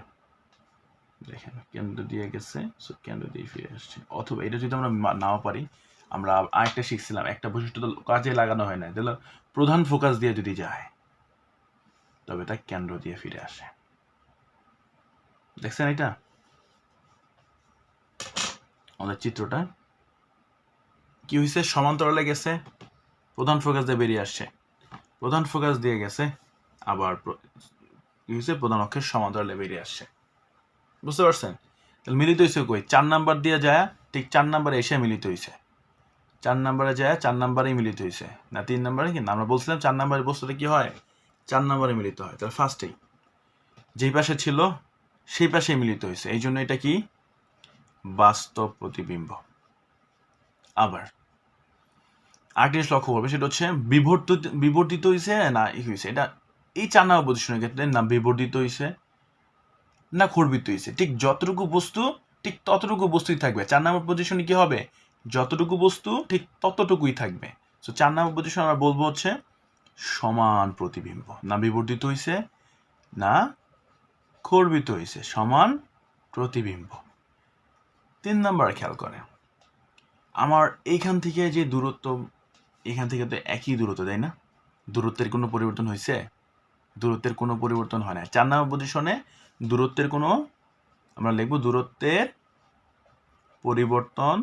A: দেখেন কেন্দ্র দিয়ে গেছে, সো কেন্দ্র দিয়ে ফিরে আসছে। অথবা এটা যদি আমরা নাও পারি, আমরা আরেকটা শিখছিলাম, একটা বৈশিষ্ট্য তো কাজে লাগানো হয় না, তাহলে প্রধান ফোকাস দিয়ে যদি যায় তবে তা কেন্দ্র দিয়ে ফিরে আসে। দেখছেন এটা আমাদের চিত্রটা কি হয়েছে, সমান্তরালে গেছে, প্রধান ফোকাস দিয়ে বেরিয়ে আসছে, প্রধান ফোকাস দিয়ে গেছে, আবার কি হয়েছে, প্রধান অক্ষের সমান্তরালে বেরিয়ে আসছে। বুঝতে পারছেন? তাহলে মিলিত হয়েছে কই, 4 নাম্বার দিয়ে যায়, ঠিক 4 নাম্বারে এসে মিলিত হয়েছে। 4 নাম্বারে যায় 4 নাম্বারেই মিলিত হয়েছে, না 3 নাম্বারে? কিন্তু আমরা বলছিলাম 4 নাম্বারের বস্তুটা কি হয়, 4 নাম্বারে মিলিত হয়। তাহলে ফার্স্টেই যেই পাশে ছিল সেই পাশে মিলিত হয়েছে, এই জন্য এটা কি, বাস্তব প্রতিবিম্ব। আবার আরেকটা জিনিস লক্ষ্য করবে, সেটা হচ্ছে বিবর্তিত হয়েছে না হয়েছে। এটা এই 4 নম্বর পজিশনের ক্ষেত্রে না বিবর্তিত হয়েছে না খর্বিত হয়েছে। ঠিক যতটুকু বস্তু ঠিক ততটুকু বস্তুই থাকবে। 4 নম্বর পজিশনে কি হবে, যতটুকু বস্তু ঠিক ততটুকুই থাকবে। সো 4 নম্বর পজিশন আমরা বলবো হচ্ছে সমান প্রতিবিম্ব, না বিবর্তিত হয়েছে না খর্বিত হয়েছে, সমান প্রতিবিম্ব। 3 নাম্বার খেয়াল করে, আমার এইখান থেকে যে দূরত্ব, এখান থেকে তো একই দূরত্ব, তাই না? দূরত্বের কোনো পরিবর্তন হয়েছে? দূরত্বের কোনো পরিবর্তন হয় না। 4 নম্বর পজিশনে দূরত্বের কোনো, আমরা লিখব দূরত্বের পরিবর্তন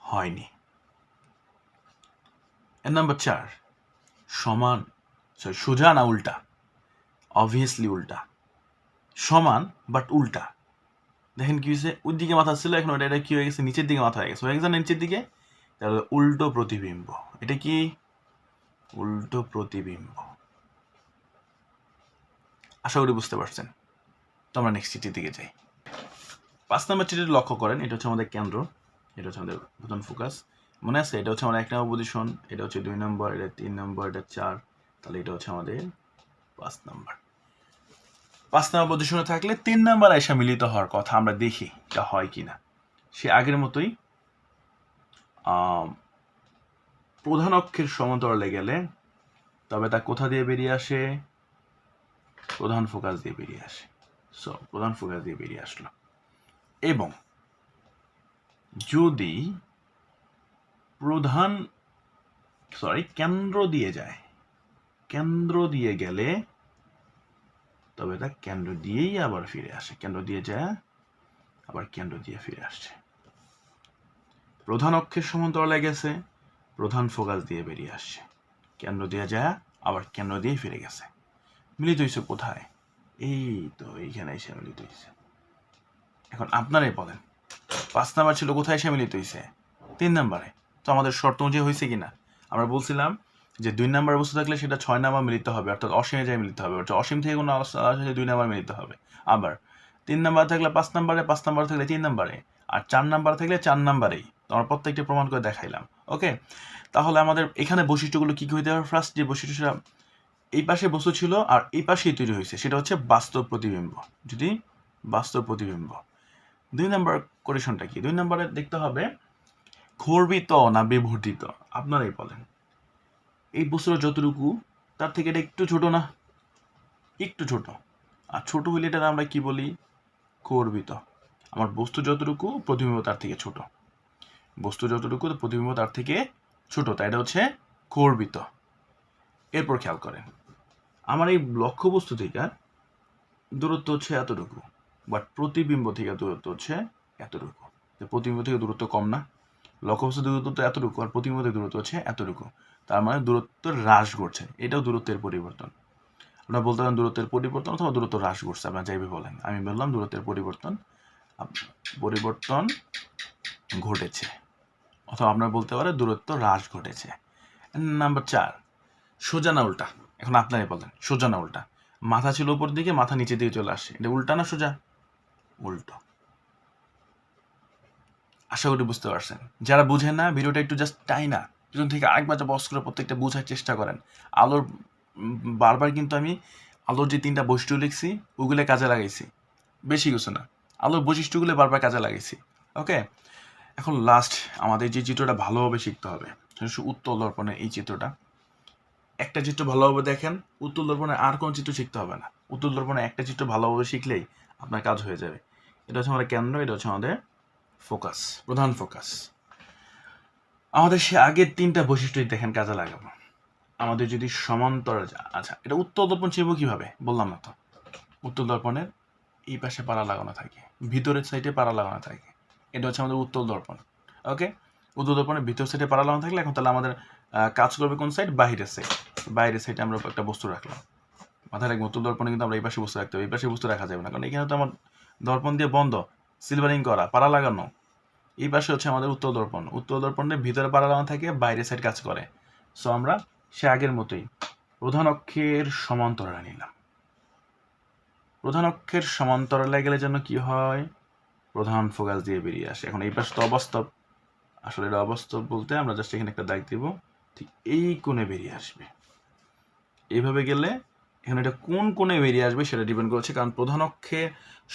A: হয়নি। নাম্বার 4, সমান, সোজা না উল্টা? অবভিয়াসলি উল্টা। সমান বাট উল্টা। দেখেন কি হয়েছে, ওই দিকে মাথা ছিল, এখন এটা কি হয়ে গেছে, নিচের দিকে মাথা হয়ে গেছে, হয়ে গেছে না নিচের দিকে? তাহলে উল্টো প্রতিবিম্ব। এটা কি উল্টো প্রতিবিম্ব? আশা করি বুঝতে পারছেন। তো আমরা নেক্সট চিঠির দিকে যাই। 5 নম্বর চিঠিটি লক্ষ্য করেন, এটা হচ্ছে আমাদের কেন্দ্র, এটা হচ্ছে আমাদের প্রধান ফোকাস। মনে আছে, এটা হচ্ছে আমাদের 1 নম্বর পজিশন, এটা হচ্ছে 2 নম্বর, এটা 3 নম্বর, এটা 4, তাহলে এটা হচ্ছে আমাদের 5 নম্বর। 5 নম্বর পজিশনে থাকলে 3 নম্বর এসে মিলিত হওয়ার কথা, আমরা দেখি এটা হয় কিনা। সে আগের মতোই প্রধান অক্ষের সমান্তরালে গেলে তবে তা কোথা দিয়ে বেরিয়ে আসে, প্রধান ফোকাস দিয়ে বেরিয়ে আসে। সো প্রধান ফোকাস দিয়ে বেরিয়ে আসলো। এবং যদি কেন্দ্র দিয়ে যায়, কেন্দ্র দিয়ে গেলে তবে তা কেন্দ্র দিয়েই আবার ফিরে আসে, কেন্দ্র দিয়ে যায় আবার কেন্দ্র দিয়ে ফিরে আসছে। প্রধান অক্ষের সমান্তরালে গেছে, প্রধান ফোকাস দিয়ে বেরিয়ে আসছে, কেন্দ্র দিয়ে যায় আবার কেন্দ্র দিয়ে ফিরে গেছে। মিলিত হয়েছে কোথায়? এই তো এইখানে এসে মিলিত হয়েছে। এখন আপনারাই বলেন, 5 নাম্বার ছিল, কোথায় এসে মিলিত হয়েছে? 3 নাম্বারে। তো আমাদের শর্ত অনুযায়ী হয়েছে কিনা? আমরা বলছিলাম যে 2 নাম্বার বস্তু থাকলে সেটা 6 নাম্বার মিলিত হবে, অর্থাৎ অসীমে যায় মিলিত হবে, অর্থাৎ অসীম থেকে কোনো 2 নাম্বার মিলিত হবে। আবার 3 নাম্বার থাকলে 5 নাম্বারে, 5 নাম্বার থাকলে 3 নাম্বারে, আর 4 নাম্বার থাকলে 4 নাম্বারেই। তো আমরা প্রত্যেকটা প্রমাণ করে দেখাইলাম। ওকে, তাহলে আমাদের এখানে বৈশিষ্ট্যগুলো কি হইতে হবে? ফার্স্ট যে বৈশিষ্ট্য, সেটা এই পাশে বস্তু ছিল আর এই পাশেই তৈরি হয়েছে, সেটা হচ্ছে বাস্তব প্রতিবিম্ব। যদি বাস্তব প্রতিবিম্ব। 2 নাম্বার কন্ডিশনটা কি? 2 নাম্বারে দেখতে হবে খর্বিত না বিবর্তিত। আপনারাই বলেন, এই বস্তুটা যতটুকু তার থেকে এটা একটু ছোট না? একটু ছোট। আর ছোট হইলে এটা আমরা কি বলি? খর্বিত। আমার বস্তু যতটুকু, প্রতিবিম্ব তার থেকে ছোট। বস্তু যতটুকু, প্রতিবিম্ব তার থেকে ছোট, তাই এটা হচ্ছে খর্বিত। এরপর খেয়াল করেন, আমার এই লক্ষ্য বস্তু থেকে দূরত্ব হচ্ছে এতটুকু, বাট প্রতিবিম্ব থেকে দূরত্ব হচ্ছে এতটুকু। প্রতিবিম্ব থেকে দূরত্ব কম না? লক্ষ্যবস্তু দূরত্ব এতটুকু আর প্রতিবিম্ব থেকে দূরত্ব হচ্ছে এতটুকু, তার মানে দূরত্ব হ্রাস ঘটছে। এটাও দূরত্বের পরিবর্তন। আপনারা বলতে পারেন দূরত্বের পরিবর্তন অথবা দূরত্ব হ্রাস ঘটছে, আপনারা যাইবে বলেন। আমি বললাম দূরত্বের পরিবর্তন ঘটেছে, অথবা আপনারা বলতে পারেন দূরত্ব হ্রাস ঘটেছে। নাম্বার 4, সোজা না উল্টা? এখন আপনারাই বলেন, সোজা না উল্টা? মাথা ছিল উপর দিকে, মাথা নিচের দিকে চলে আসে, এটা উল্টা না সোজা? উল্টো। আশা করি বুঝতে পারছেন। যারা বুঝেন না, ভিডিওটা একটু জাস্ট না পিছন থেকে আরেকবার বস করে প্রত্যেকটা বোঝার চেষ্টা করেন। আলোর বারবার কিন্তু আমি আলোর যে 3টা বৈশিষ্ট্য লিখছি ওগুলো কাজে লাগাইছি, বেশি কিছু না। আলোর বৈশিষ্ট্যগুলো বারবার কাজে লাগাইছি। ওকে, এখন লাস্ট আমাদের যে চিত্রটা ভালোভাবে শিখতে হবে, উত্তল দর্পণের এই চিত্রটা। একটা চিত্র ভালোভাবে দেখেন, উত্তল দর্পণে আর কোনো চিত্র শিখতে হবে না। উত্তল দর্পণে একটা চিত্র ভালোভাবে শিখলেই আপনার কাজ হয়ে যাবে। এটা হচ্ছে আমাদের কেন্দ্র, এটা হচ্ছে আমাদের ফোকাস, প্রধান ফোকাস। আমাদের সে আগের 3টা বৈশিষ্ট্যই দেখেন কাজে লাগাবো। আমাদের যদি সমান্তরাল, আচ্ছা এটা উত্তল দর্পণ চিনব কিভাবে বললাম না তো? উত্তল দর্পণের এই পাশে পাড়া লাগানো থাকে, ভিতরের সাইডে পাড়া লাগানো থাকে, এটা হচ্ছে আমাদের উত্তল দর্পণ। ওকে, উত্তল দর্পণের ভিতর সাইডে পাড়া লাগানো থাকলে এখন তাহলে আমাদের কাজ করবে কোন সাইড? বাইরের সাইড। বাইরের সাইডে আমরা একটা বস্তু রাখলাম, মাথায় রাখবো উত্তল দর্পণে কিন্তু আমরা এই পাশে বস্তু রাখতে হবে, এই পাশে বস্তু রাখা যাবে না, কারণ এখানে তো আমার দর্পণ দিয়ে বন্ধ, সিলভারিং করা, পাড়া লাগানো। এই পাশে হচ্ছে আমাদের উত্তল দর্পণ। উত্তল দর্পণের ভিতরে পাড়া লাগানো থাকে, বাইরের সাইড কাজ করে। সো আমরা সে আগের মতোই প্রধান অক্ষের সমান্তরালে নিলাম। প্রধান অক্ষের সমান্তরালে গেলে যেন কি হয়? প্রধান ফোকাস দিয়ে বেরিয়ে আসে। এখন এই পাশে তো অবাস্তব, আসলে এটা অবাস্তব বলতে আমরা জাস্ট এখানে একটা দাগ দিব, ঠিক এই কোণে বেরিয়ে আসবে। এইভাবে গেলে এখানে এটা কোন কোণে বেরিয়ে আসবে সেটা ডিপেন্ড করছে, কারণ প্রধান অক্ষে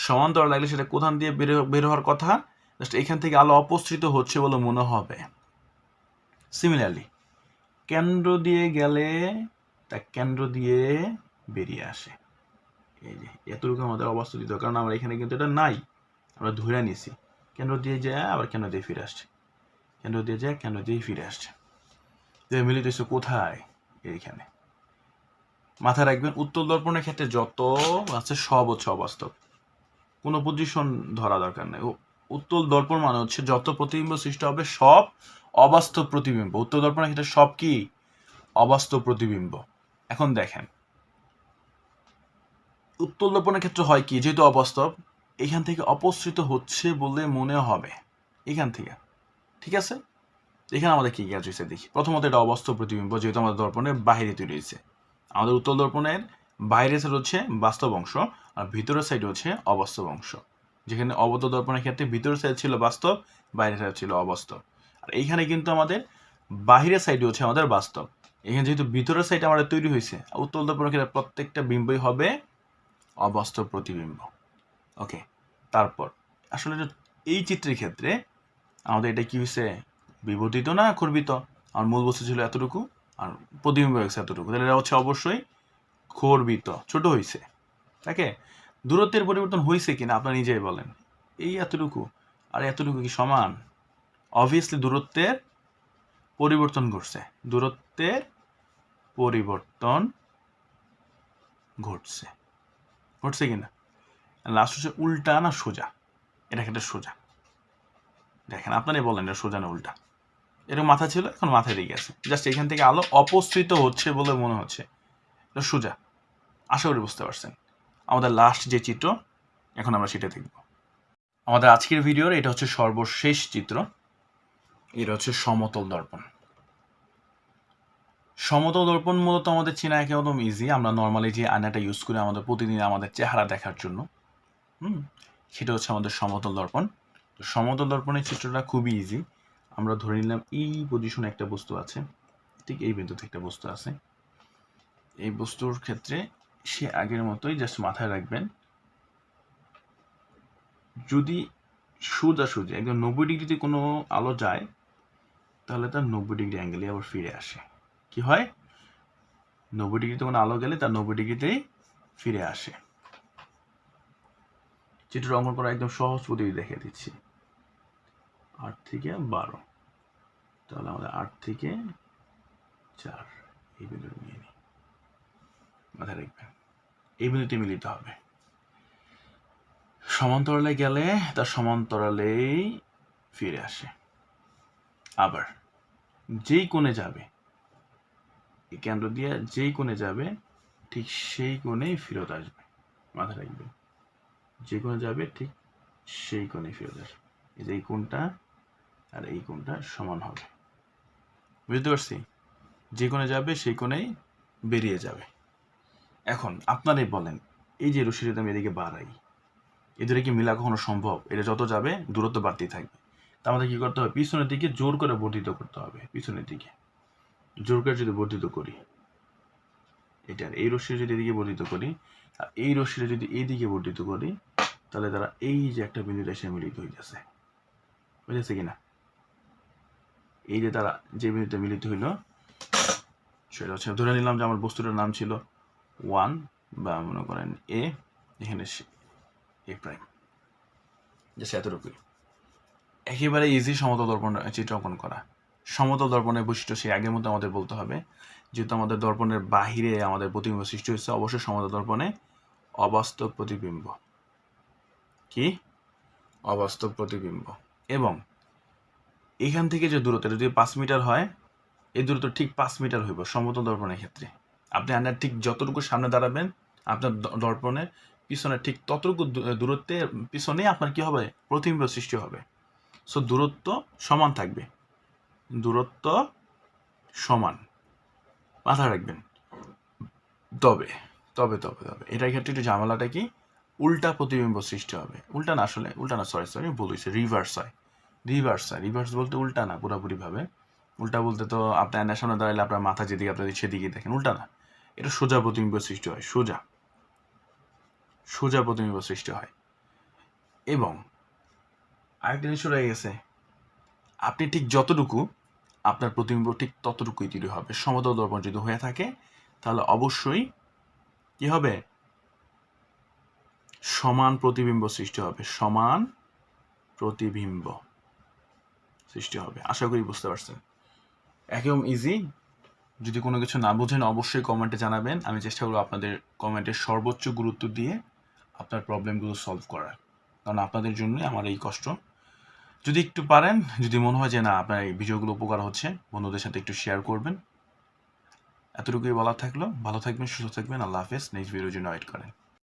A: সমান্তরাল লাগলে সেটা কোথান দিয়ে বের হওয়ার কথা, জাস্ট এখান থেকে আলো অপসৃত হচ্ছে বলে মনে হবে। সিমিলারলি কেন্দ্র দিয়ে গেলে তা কেন্দ্র দিয়ে বেরিয়ে আসে। এই যে এতটুকু আমাদের অবস্থা দিতে হবে, কারণ আমরা এখানে কিন্তু এটা নাই, আমরা ধরে নিছি। কেন্দ্র দিয়ে যায় আবার কেন্দ্র দিয়ে ফিরে আসছে, কেন্দ্র দিয়ে যায় কেন্দ্র দিয়ে ফিরে আসছে। মিলিত হচ্ছে কোথায়? এইখানে। মাথায় রাখবেন, উত্তল দর্পণের ক্ষেত্রে যত আছে সব হচ্ছে অবাস্তব, কোনো পজিশন ধরা দরকার নেই। উত্তল দর্পণ মানে হচ্ছে যত প্রতিবিম্ব সৃষ্টি হবে সব অবাস্তব প্রতিবিম্ব। উত্তল দর্পণের ক্ষেত্রে সব কি? অবাস্তব প্রতিবিম্ব। এখন দেখেন, উত্তল দর্পণের ক্ষেত্রে হয় কি, যেহেতু অবাস্তব, এখান থেকে অপসৃত হচ্ছে বলে মনে হবে, এখান থেকে। ঠিক আছে, এখানে আমাদের কি কাজ হয়েছে দেখি। প্রথমত এটা অবাস্তব প্রতিবিম্ব, যেহেতু আমাদের দর্পণের বাইরে তৈরি হয়েছে। আমাদের উত্তল দর্পণের বাইরের সাইড হচ্ছে বাস্তব অংশ, আর ভিতরের সাইড হচ্ছে অবাস্তব অংশ। যেখানে অবতল দর্পণের ক্ষেত্রে ভিতরের সাইড ছিল বাস্তব, বাইরের সাইড ছিল অবাস্তব। আর এইখানে কিন্তু আমাদের বাহিরের সাইড হচ্ছে আমাদের বাস্তব। এখানে যেহেতু ভিতরের সাইড আমাদের তৈরি হয়েছে, উত্তল দর্পণের ক্ষেত্রে প্রত্যেকটা বিম্বই হবে অবাস্তব প্রতিবিম্ব। ওকে, তারপর আসলে এই চিত্রের ক্ষেত্রে আমাদের এটা কি হয়েছে, বিবর্তিত না খর্বিত? আর মূল বস্তু ছিল এতটুকু আর প্রতিবিম্ব হয়েছে এতটুকু, তাহলে এটা হচ্ছে অবশ্যই খর্বিত, ছোট হয়েছে। তাকে দূরত্বের পরিবর্তন হয়েছে কিনা আপনারা নিজেই বলেন। এই এতটুকু আর এতটুকু কি সমান? অবভিয়াসলি দূরত্বের পরিবর্তন ঘটছে, দূরত্বের পরিবর্তন ঘটছে, ঘটছে কিনা? লাস্ট হচ্ছে উল্টা না সোজা? এটা একটা সোজা। দেখেন আপনারাই বলেন এটা সোজা না উল্টা। এরকম মাথা ছিল, এখন মাথায় রেগে গেছে, জাস্ট এখান থেকে আলো অপসৃত হচ্ছে বলে মনে হচ্ছে, এটা সোজা। আশা করি বুঝতে পারছেন। আমাদের লাস্ট যে চিত্র, এখন আমরা সেটা দেখব। আমাদের আজকের ভিডিওর এটা হচ্ছে সর্বশেষ চিত্র, এটা হচ্ছে সমতল দর্পণ। সমতল দর্পণ মূলত আমাদের চেনা একদম ইজি। আমরা নর্মালি যে আয়নাটা ইউজ করি আমাদের প্রতিদিন আমাদের চেহারা দেখার জন্য, সেটা হচ্ছে আমাদের সমতল দর্পণ। তো সমতল দর্পণের চিত্রটা খুবই ইজি। আমরা ধরে নিলাম এই পজিশনে একটা বস্তু আছে, ঠিক এই বিন্দুতে একটা বস্তু আছে। এই বস্তুর ক্ষেত্রে সে আগের মতোই জাস্ট মাথায় রাখবেন, যদি সোজাসুজি একদম 90 ডিগ্রিতে কোনো আলো যায়, তাহলে তার 90 ডিগ্রি অ্যাঙ্গেলে আবার ফিরে আসে। কি হয়? 90 ডিগ্রিতে কোনো আলো গেলে তার 90 ডিগ্রিতেই ফিরে আসে। চিত্র অঙ্কন করা একদম সহজ পদ্ধতি দেখিয়ে দিচ্ছি। 8 থেকে 12, তাহলে আমাদের 8 থেকে 4 এই বিন্দুটা নিয়ে নিই, মাথায় রাখবেন এই বিন্দুতে মিলিত হবে। সমান্তরালে গেলে তার সমান্তরালেই ফিরে আসে। আবার যেই কোণে যাবে, এই কেন্দ্র দিয়ে যেই কোণে যাবে ঠিক সেই কোণেই ফেরত আসবে, মাথায় রাখবেন। যে কোণে যাবে ঠিক সেই কোণেই ফেরত আসবে। এই যে এই কোণটা আর এই কোণটা সমান হবে, বুঝতে পারছি? যে কোণে যাবে সেই কোণেই বেরিয়ে যাবে। এখন আপনারাই বলেন, এই যে রশ্মি যদি আমি এদিকে বাড়াই, এদের কি মিলা কখনো সম্ভব? এটা যত যাবে দূরত্ব বাড়তেই থাকবে। তা আমাদের কি করতে হবে? পিছনের দিকে জোর করে বর্ধিত করতে হবে। পিছনের দিকে জোর করে যদি বর্ধিত করি, এটার এই রশ্মি যদি এদিকে বর্ধিত করি আর এই রশ্মিটা যদি এইদিকে বর্ধিত করি, তাহলে তারা এই যে একটা বিন্দুতে এসে মিলিত হইতেছে, বুঝেছে কিনা? এই যে তারা যে বিন্দুতে মিলিত হইল সেটা হচ্ছে, ধরে নিলাম যে আমার বস্তুটার নাম ছিল 1 বা মনে করেন এ, এখানে এ প্রাইম, জাস্ট এতটুকুই। একেবারে ইজি সমতল দর্পণ চিত্র অঙ্কন করা। সমতল দর্পণের বৈশিষ্ট্য সেই আগের মতো আমাদের বলতে হবে, যেহেতু আমাদের দর্পণের বাহিরে আমাদের প্রতিবিম্ব সৃষ্টি হয়েছে, অবশ্যই সমতল দর্পণে অবাস্তব প্রতিবিম্ব। কি? অবাস্তব প্রতিবিম্ব। এবং এখান থেকে যে দূরত্ব, যদি 5 মিটার হয়, এই দূরত্ব ঠিক 5 মিটার হইব সমতল দর্পণের ক্ষেত্রে। আপনি আয়নার ঠিক যতটুকু সামনে দাঁড়াবেন, আপনার দর্পণের পিছনে ঠিক ততটুকু দূরত্বের পিছনেই আপনার কি হবে? প্রতিবিম্ব সৃষ্টি হবে। সো দূরত্ব সমান থাকবে, দূরত্ব সমান, মাথায় রাখবেন। তবে তবে তবে তবে এটার ক্ষেত্রে একটু ঝামেলাটা কি, উল্টা প্রতিবিম্ব সৃষ্টি হবে। উল্টা না, সরি ভুল হয়েছে, রিভার্স হয়। রিভার্স বলতে উল্টা না পুরোপুরিভাবে। উল্টা বলতে তো আপনি আয়নার সামনে দাঁড়ালে আপনার মাথা যেদিকে আপনাদের সেদিকে দেখেন, উল্টা না। এটা সোজা প্রতিবিম্ব সৃষ্টি হয়, সোজা প্রতিবিম্ব সৃষ্টি হয়। এবং আরেকটা জিনিস রয়ে গেছে, আপনি ঠিক যতটুকু, আপনার প্রতিবিম্ব ঠিক ততটুকুই তৈরি হবে। সমতল দর্পণ যদি হয়ে থাকে তাহলে অবশ্যই কি হবে, সমান প্রতিবিম্ব সৃষ্টি হবে, সমান প্রতিবিম্ব সৃষ্টি হবে। আশা করি বুঝতে পারছেন, একদম ইজি। যদি কোনো কিছু না বোঝেন অবশ্যই কমেন্টে জানাবেন, আমি চেষ্টা করবো আপনাদের কমেন্টের সর্বোচ্চ গুরুত্ব দিয়ে আপনার প্রবলেমগুলো সলভ করার, কারণ আপনাদের জন্যই আমার এই কষ্ট। যদি একটু পারেন, যদি মনে হয় যে না আপনার এই ভিডিওগুলো উপকার হচ্ছে, বন্ধুদের সাথে একটু শেয়ার করবেন। এতটুকুই বলা থাকলো, ভালো থাকবেন, সুস্থ থাকবেন, আল্লাহ হাফেজ। নেক্সট ভিডিওর জন্য ওয়েট করেন।